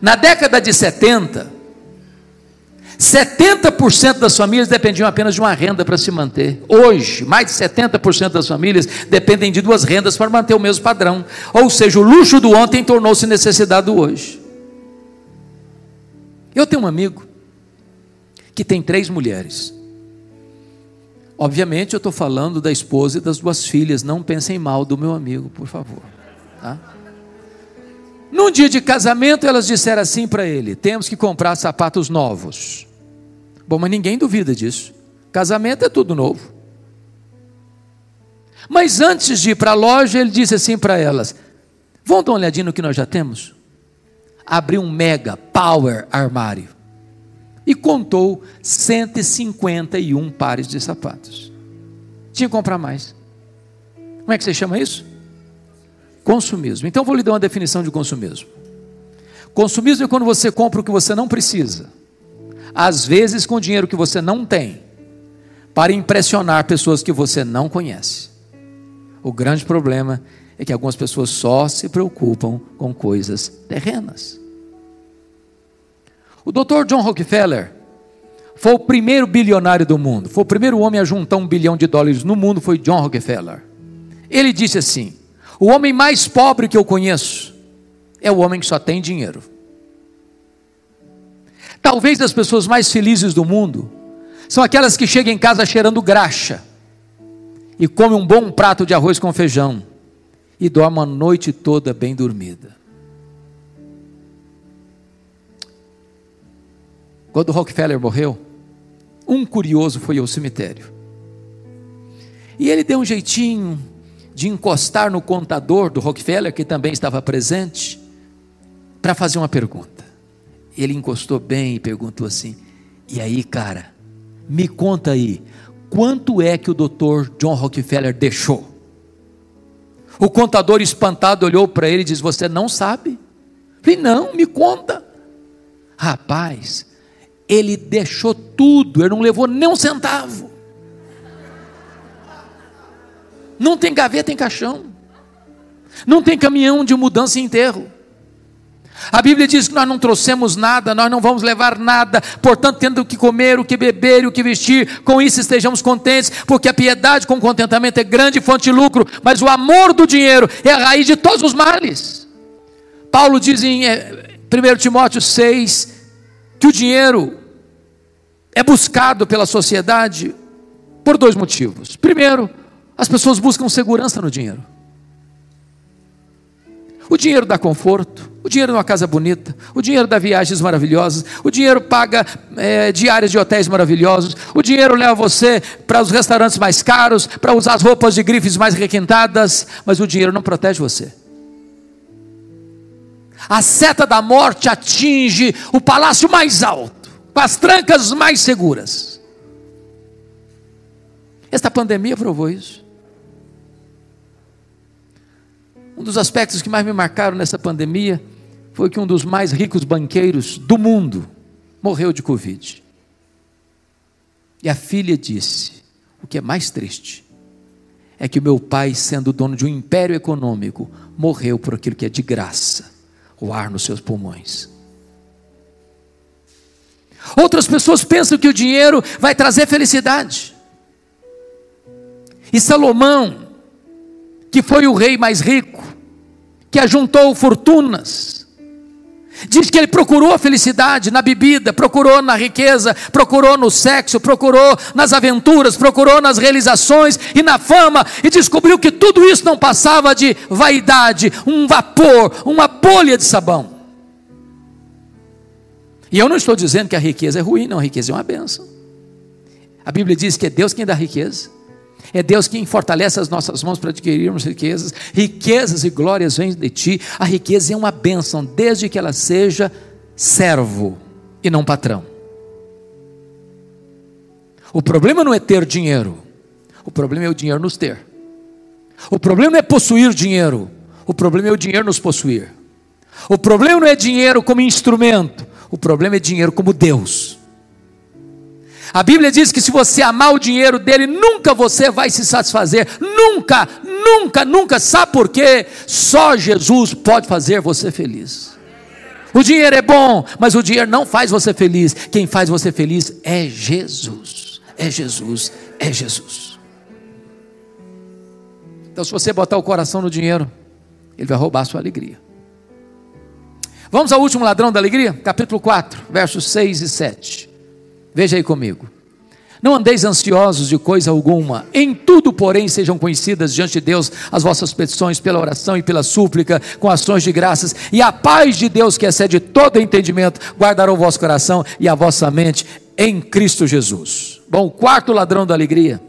Na década de 70% das famílias dependiam apenas de uma renda para se manter. Hoje, mais de 70% das famílias dependem de 2 rendas para manter o mesmo padrão. Ou seja, o luxo do ontem tornou-se necessidade do hoje. Eu tenho um amigo que tem 3 mulheres. Obviamente eu estou falando da esposa e das 2 filhas. Não pensem mal do meu amigo, por favor, tá? Num dia de casamento elas disseram assim para ele: temos que comprar sapatos novos. Bom, mas ninguém duvida disso. Casamento é tudo novo. Mas antes de ir para a loja, ele disse assim para elas: vamos dar uma olhadinha no que nós já temos? Abriu um mega power armário e contou 151 pares de sapatos. Tinha que comprar mais. Como é que você chama isso? Consumismo. Então vou lhe dar uma definição de consumismo. Consumismo é quando você compra o que você não precisa, às vezes com dinheiro que você não tem, para impressionar pessoas que você não conhece. O grande problema é que algumas pessoas só se preocupam com coisas terrenas. O Dr. John Rockefeller foi o primeiro bilionário do mundo, foi o primeiro homem a juntar $1 bilhão no mundo, foi John Rockefeller. Ele disse assim: o homem mais pobre que eu conheço é o homem que só tem dinheiro. Talvez as pessoas mais felizes do mundo são aquelas que chegam em casa cheirando graxa e comem um bom prato de arroz com feijão e dormem a noite toda bem dormida. Quando Rockefeller morreu, um curioso foi ao cemitério e ele deu um jeitinho de encostar no contador do Rockefeller, que também estava presente, para fazer uma pergunta. Ele encostou bem e perguntou assim: e aí, cara, me conta aí, quanto é que o Dr. John Rockefeller deixou? O contador, espantado, olhou para ele e disse: você não sabe? Falei: não, me conta. Rapaz, ele deixou tudo, ele não levou nem um centavo. Não tem gaveta em caixão, não tem caminhão de mudança e enterro. A Bíblia diz que nós não trouxemos nada, nós não vamos levar nada, portanto, tendo o que comer, o que beber e o que vestir, com isso estejamos contentes, porque a piedade com contentamento é grande fonte de lucro, mas o amor do dinheiro é a raiz de todos os males. Paulo diz em 1 Timóteo 6, que o dinheiro é buscado pela sociedade por 2 motivos. Primeiro, as pessoas buscam segurança no dinheiro. O dinheiro dá conforto, o dinheiro dá uma casa bonita, o dinheiro dá viagens maravilhosas, o dinheiro paga diárias de hotéis maravilhosos, o dinheiro leva você para os restaurantes mais caros, para usar as roupas de grifes mais requintadas, mas o dinheiro não protege você. A seta da morte atinge o palácio mais alto, com as trancas mais seguras. Esta pandemia provou isso. Um dos aspectos que mais me marcaram nessa pandemia foi que um dos mais ricos banqueiros do mundo morreu de Covid. E a filha disse: o que é mais triste é que o meu pai, sendo dono de um império econômico, morreu por aquilo que é de graça, o ar nos seus pulmões. Outras pessoas pensam que o dinheiro vai trazer felicidade. E Salomão, que foi o rei mais rico, que ajuntou fortunas, Diz que ele procurou a felicidade na bebida, procurou na riqueza, procurou no sexo, procurou nas aventuras, procurou nas realizações e na fama, e descobriu que tudo isso não passava de vaidade, um vapor, uma bolha de sabão. E eu não estou dizendo que a riqueza é ruim, não, a riqueza é uma bênção. A Bíblia diz que é Deus quem dá riqueza, é Deus quem fortalece as nossas mãos para adquirirmos riquezas. Riquezas e glórias vêm de ti. A riqueza é uma bênção, desde que ela seja servo e não patrão. O problema não é ter dinheiro, o problema é o dinheiro nos ter. O problema não é possuir dinheiro, o problema é o dinheiro nos possuir. O problema não é dinheiro como instrumento, o problema é dinheiro como Deus. A Bíblia diz que se você amar o dinheiro dele, nunca você vai se satisfazer, nunca, nunca, nunca. Sabe por quê? Só Jesus pode fazer você feliz. O dinheiro é bom, mas o dinheiro não faz você feliz. Quem faz você feliz é Jesus, é Jesus, é Jesus. Então, se você botar o coração no dinheiro, ele vai roubar a sua alegria. Vamos ao último ladrão da alegria? Capítulo 4, versos 6 e 7. Veja aí comigo. Não andeis ansiosos de coisa alguma, em tudo, porém, sejam conhecidas diante de Deus as vossas petições pela oração e pela súplica, com ações de graças, e a paz de Deus, que excede todo entendimento, guardará o vosso coração e a vossa mente em Cristo Jesus. Bom, o quarto ladrão da alegria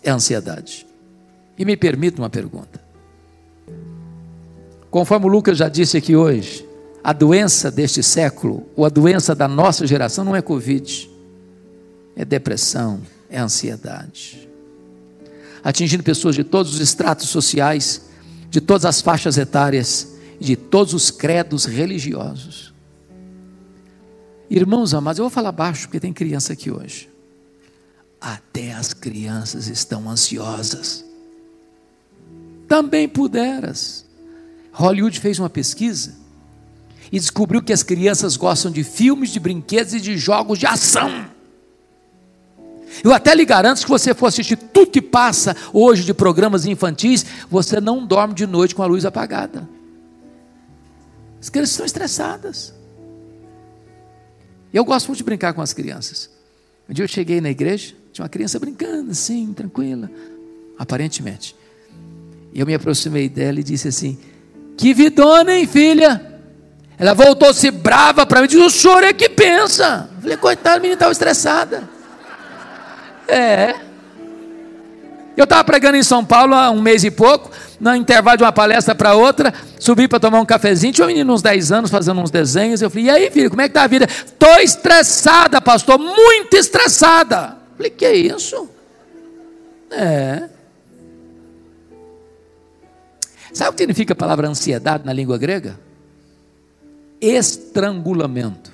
é a ansiedade. E me permita uma pergunta. Conforme o Lucas já disse aqui hoje, a doença deste século, ou a doença da nossa geração, não é Covid, é depressão, é ansiedade, atingindo pessoas de todos os estratos sociais, de todas as faixas etárias, de todos os credos religiosos. Irmãos amados, eu vou falar baixo porque tem criança aqui hoje. Até as crianças estão ansiosas. Também puderas. Hollywood fez uma pesquisa e descobriu que as crianças gostam de filmes, de brinquedos e de jogos de ação. Eu até lhe garanto que se você for assistir tudo que passa hoje de programas infantis, você não dorme de noite com a luz apagada. As crianças estão estressadas. Eu gosto muito de brincar com as crianças. Um dia eu cheguei na igreja, tinha uma criança brincando assim, tranquila, aparentemente. E eu me aproximei dela e disse assim: que vidona, hein, filha? Ela voltou-se brava para mim e disse: o senhor é que pensa. Eu falei: coitada, a menina estava estressada. Eu estava pregando em São Paulo há um mês e pouco, no intervalo de uma palestra para outra, subi para tomar um cafezinho, tinha uma menina uns 10 anos fazendo uns desenhos, eu falei: e aí, filho, como é que está a vida? Estou estressada, pastor, muito estressada. Eu falei: que é isso? Sabe o que significa a palavra ansiedade na língua grega? Estrangulamento,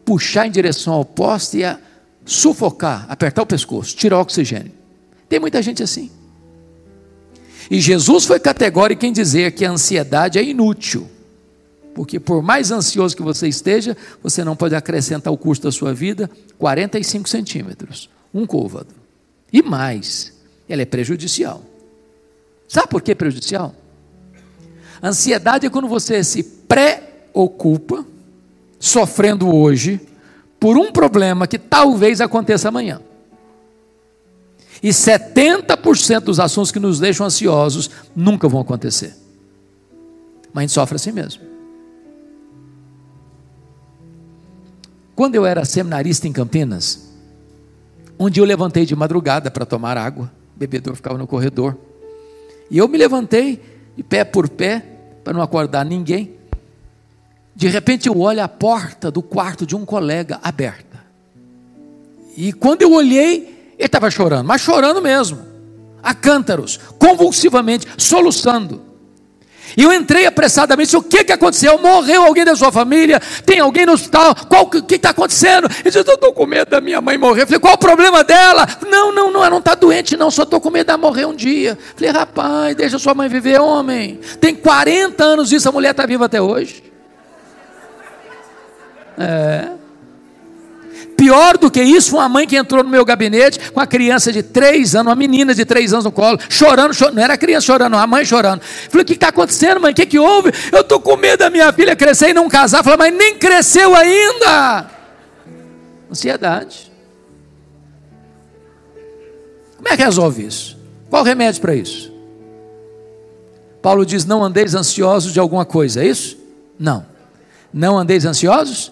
puxar em direção ao poste e sufocar, apertar o pescoço, tirar o oxigênio. Tem muita gente assim. E Jesus foi categórico em dizer que a ansiedade é inútil, porque por mais ansioso que você esteja, você não pode acrescentar ao curso da sua vida 45 centímetros, um côvado, e mais, ela é prejudicial. Sabe por que prejudicial? A ansiedade é quando você se preocupa, sofrendo hoje, por um problema que talvez aconteça amanhã. E 70% dos assuntos que nos deixam ansiosos nunca vão acontecer. Mas a gente sofre assim mesmo. Quando eu era seminarista em Campinas, um dia eu levantei de madrugada para tomar água, o bebedor ficava no corredor, e eu me levantei de pé por pé, para não acordar ninguém. De repente eu olho a porta do quarto de um colega aberta, e quando eu olhei, ele estava chorando, mas chorando mesmo, a cântaros, convulsivamente, soluçando. E eu entrei apressadamente, disse: o que aconteceu? Morreu alguém da sua família? Tem alguém no hospital? O que está acontecendo? Ele disse: eu estou com medo da minha mãe morrer. Eu falei: qual o problema dela? Não, ela não está doente não, só estou com medo dela morrer um dia. Eu falei: rapaz, deixa sua mãe viver, homem. Tem 40 anos isso, a mulher está viva até hoje. Pior do que isso, foi uma mãe que entrou no meu gabinete com a criança de 3 anos, uma menina de 3 anos no colo, chorando, não era a criança chorando, não, a mãe chorando. Falei, o que está acontecendo, mãe? O que houve? Eu estou com medo da minha filha crescer e não casar. Falei, mas nem cresceu ainda. Ansiedade. Como é que resolve isso? Qual o remédio para isso? Paulo diz, não andeis ansiosos de alguma coisa, é isso? Não. Não andeis ansiosos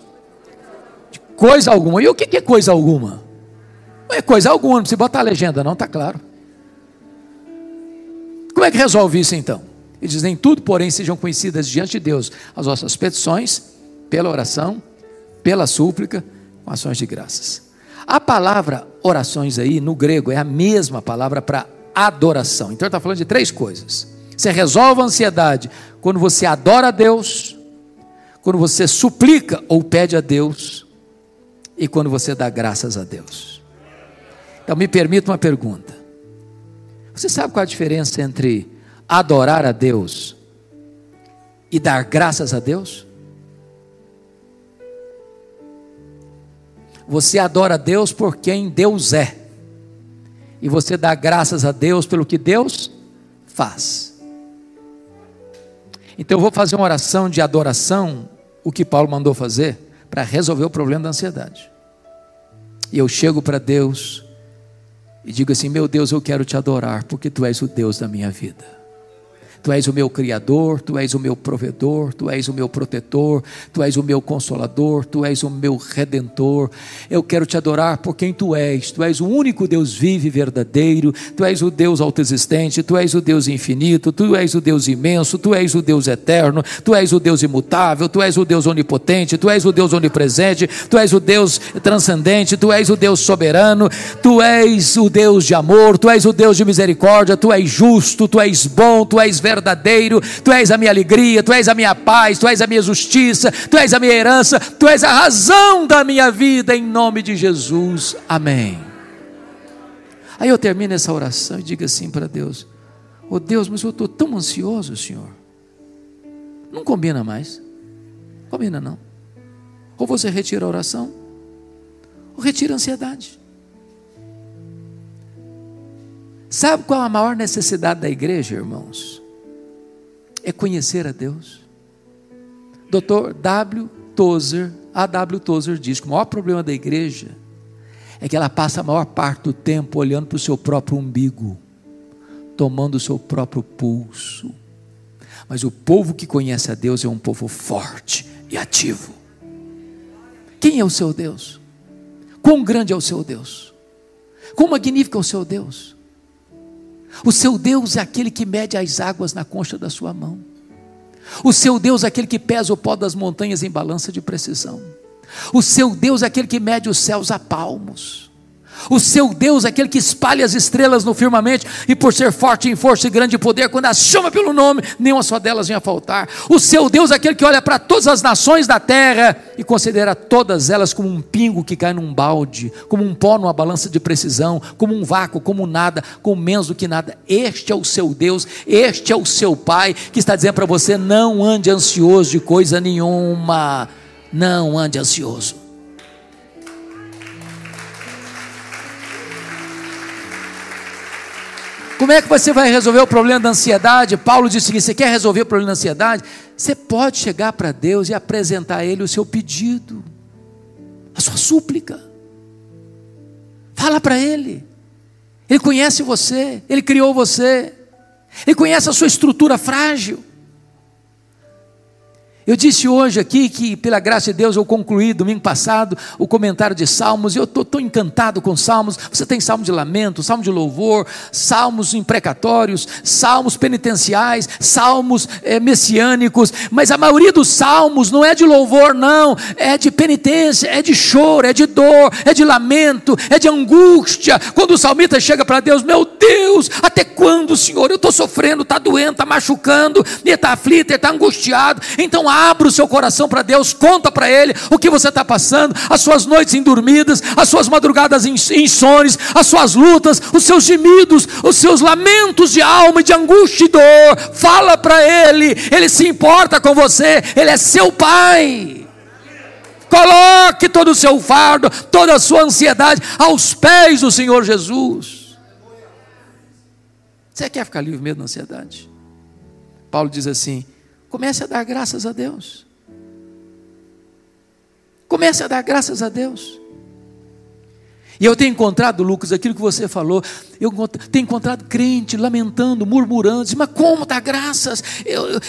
de coisa alguma. E o que é coisa alguma? Não é coisa alguma, não precisa botar a legenda não, está claro. Como é que resolve isso então? Ele diz, nem tudo, porém, sejam conhecidas diante de Deus as vossas petições, pela oração, pela súplica, com ações de graças. A palavra orações aí, no grego, é a mesma palavra para adoração. Então ele está falando de 3 coisas. Você resolve a ansiedade quando você adora a Deus, quando você suplica ou pede a Deus, e quando você dá graças a Deus. Então me permita uma pergunta. Você sabe qual a diferença entre adorar a Deus e dar graças a Deus? Você adora a Deus por quem Deus é, e você dá graças a Deus pelo que Deus faz. Então eu vou fazer uma oração de adoração, o que Paulo mandou fazer, para resolver o problema da ansiedade. E eu chego para Deus e digo assim, meu Deus, eu quero te adorar, porque Tu és o Deus da minha vida. Tu és o meu Criador, Tu és o meu provedor, Tu és o meu protetor, Tu és o meu consolador, Tu és o meu redentor. Eu quero te adorar por quem Tu és o único Deus vivo e verdadeiro, Tu és o Deus autoexistente, Tu és o Deus infinito, Tu és o Deus imenso, Tu és o Deus eterno, Tu és o Deus imutável, Tu és o Deus onipotente, Tu és o Deus onipresente, Tu és o Deus transcendente, Tu és o Deus soberano, Tu és o Deus de amor, Tu és o Deus de misericórdia, Tu és justo, Tu és bom, Tu és verdadeiro, Tu és a minha alegria, Tu és a minha paz, Tu és a minha justiça, Tu és a minha herança, Tu és a razão da minha vida, em nome de Jesus, amém. Aí eu termino essa oração e digo assim para Deus, oh Deus, mas eu estou tão ansioso, Senhor, não combina mais, combina não, ou você retira a oração, ou retira a ansiedade. Sabe qual a maior necessidade da igreja, irmãos? É conhecer a Deus. Dr. A.W. Tozer diz que o maior problema da igreja é que ela passa a maior parte do tempo olhando para o seu próprio umbigo, tomando o seu próprio pulso. Mas o povo que conhece a Deus é um povo forte e ativo. Quem é o seu Deus? Quão grande é o seu Deus? Quão magnífico é o seu Deus? O seu Deus é aquele que mede as águas na concha da sua mão. O seu Deus é aquele que pesa o pó das montanhas em balança de precisão. O seu Deus é aquele que mede os céus a palmos. O seu Deus é aquele que espalha as estrelas no firmamento, e por ser forte em força e grande poder, quando as chama pelo nome, nenhuma só delas vem a faltar. O seu Deus é aquele que olha para todas as nações da terra e considera todas elas como um pingo que cai num balde, como um pó numa balança de precisão, como um vácuo, como nada, como menos do que nada. Este é o seu Deus, este é o seu Pai, que está dizendo para você, não ande ansioso de coisa nenhuma, não ande ansioso. Como é que você vai resolver o problema da ansiedade? Paulo diz o seguinte, você quer resolver o problema da ansiedade? Você pode chegar para Deus e apresentar a Ele o seu pedido, a sua súplica. Fala para Ele. Ele conhece você, Ele criou você, Ele conhece a sua estrutura frágil. Eu disse hoje aqui que, pela graça de Deus, eu concluí domingo passado o comentário de Salmos, e eu estou tão encantado com Salmos. Você tem Salmo de lamento, Salmo de louvor, Salmos imprecatórios, Salmos penitenciais, Salmos messiânicos, mas a maioria dos Salmos não é de louvor não, é de penitência, é de choro, é de dor, é de lamento, é de angústia. Quando o salmista chega para Deus, meu Deus, até quando, Senhor? Eu estou sofrendo, está doendo, está machucando, ele está aflito, ele está angustiado. Então abra o seu coração para Deus, conta para Ele o que você está passando, as suas noites indormidas, as suas madrugadas insones, as suas lutas, os seus gemidos, os seus lamentos de alma e de angústia e dor. Fala para Ele, Ele se importa com você, Ele é seu Pai. Coloque todo o seu fardo, toda a sua ansiedade aos pés do Senhor Jesus. Você quer ficar livre mesmo da ansiedade? Paulo diz assim: comece a dar graças a Deus. Comece a dar graças a Deus. E eu tenho encontrado, Lucas, aquilo que você falou, eu tenho encontrado crente lamentando, murmurando, mas como dar graças?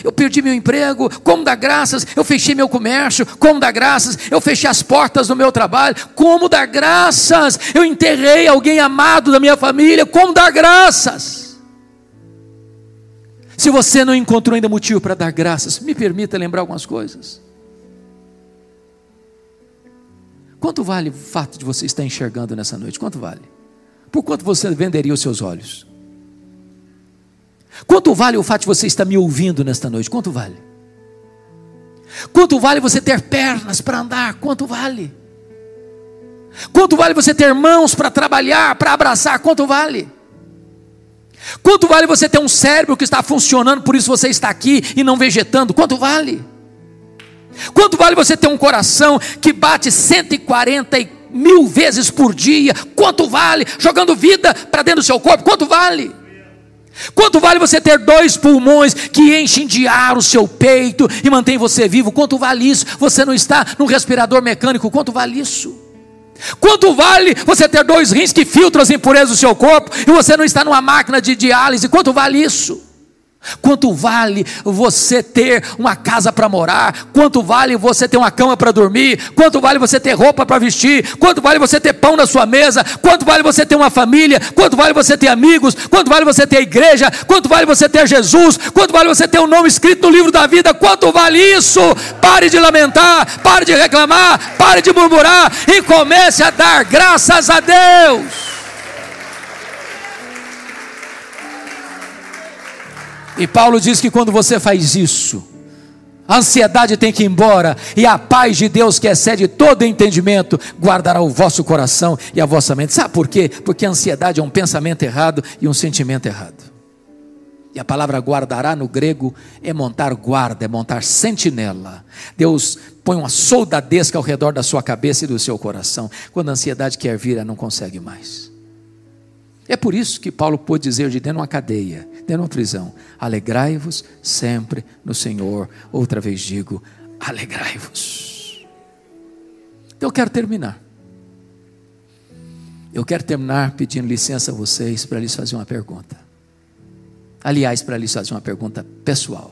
Eu perdi meu emprego, como dar graças? Eu fechei meu comércio, como dar graças? Eu fechei as portas do meu trabalho, como dar graças? Eu enterrei alguém amado da minha família, como dar graças? Se você não encontrou ainda motivo para dar graças, me permita lembrar algumas coisas. Quanto vale o fato de você estar enxergando nessa noite? Quanto vale? Por quanto você venderia os seus olhos? Quanto vale o fato de você estar me ouvindo nesta noite? Quanto vale? Quanto vale você ter pernas para andar? Quanto vale? Quanto vale você ter mãos para trabalhar, para abraçar? Quanto vale? Quanto vale você ter um cérebro que está funcionando, por isso você está aqui e não vegetando? Quanto vale? Quanto vale você ter um coração que bate 140.000 vezes por dia? Quanto vale? Jogando vida para dentro do seu corpo? Quanto vale? Quanto vale você ter 2 pulmões que enchem de ar o seu peito e mantém você vivo? Quanto vale isso? Você não está num respirador mecânico? Quanto vale isso? Quanto vale você ter 2 rins que filtram as impurezas do seu corpo e você não está numa máquina de diálise? Quanto vale isso? Quanto vale você ter uma casa para morar? Quanto vale você ter uma cama para dormir? Quanto vale você ter roupa para vestir? Quanto vale você ter pão na sua mesa? Quanto vale você ter uma família? Quanto vale você ter amigos? Quanto vale você ter igreja? Quanto vale você ter Jesus? Quanto vale você ter um nome escrito no livro da vida? Quanto vale isso? Pare de lamentar, pare de reclamar, pare de murmurar e comece a dar graças a Deus. E Paulo diz que quando você faz isso, a ansiedade tem que ir embora, e a paz de Deus, que excede todo entendimento, guardará o vosso coração e a vossa mente. Sabe por quê? Porque a ansiedade é um pensamento errado e um sentimento errado. E a palavra guardará no grego é montar guarda, é montar sentinela. Deus põe uma soldadesca ao redor da sua cabeça e do seu coração. Quando a ansiedade quer vir, ela não consegue mais. É por isso que Paulo pôde dizer de dentro de uma cadeia, dentro de uma prisão: alegrai-vos sempre no Senhor. Outra vez digo, alegrai-vos. Então eu quero terminar. Eu quero terminar pedindo licença a vocês para lhes fazer uma pergunta. Aliás, para lhes fazer uma pergunta pessoal.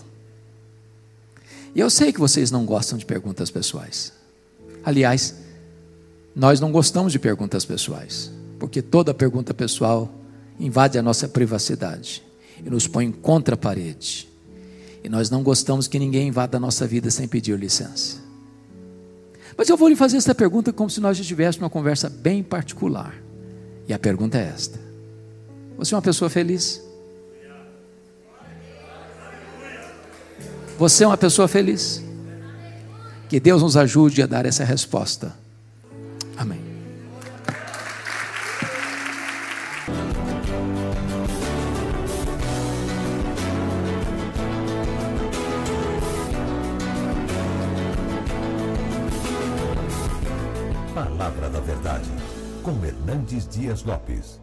E eu sei que vocês não gostam de perguntas pessoais. Aliás, nós não gostamos de perguntas pessoais, porque toda pergunta pessoal invade a nossa privacidade e nos põe contra a parede. E nós não gostamos que ninguém invada a nossa vida sem pedir licença. Mas eu vou lhe fazer essa pergunta como se nós estivéssemos uma conversa bem particular. E a pergunta é esta: você é uma pessoa feliz? Você é uma pessoa feliz? Que Deus nos ajude a dar essa resposta. Amém. Palavra da Verdade, com Hernandes Dias Lopes.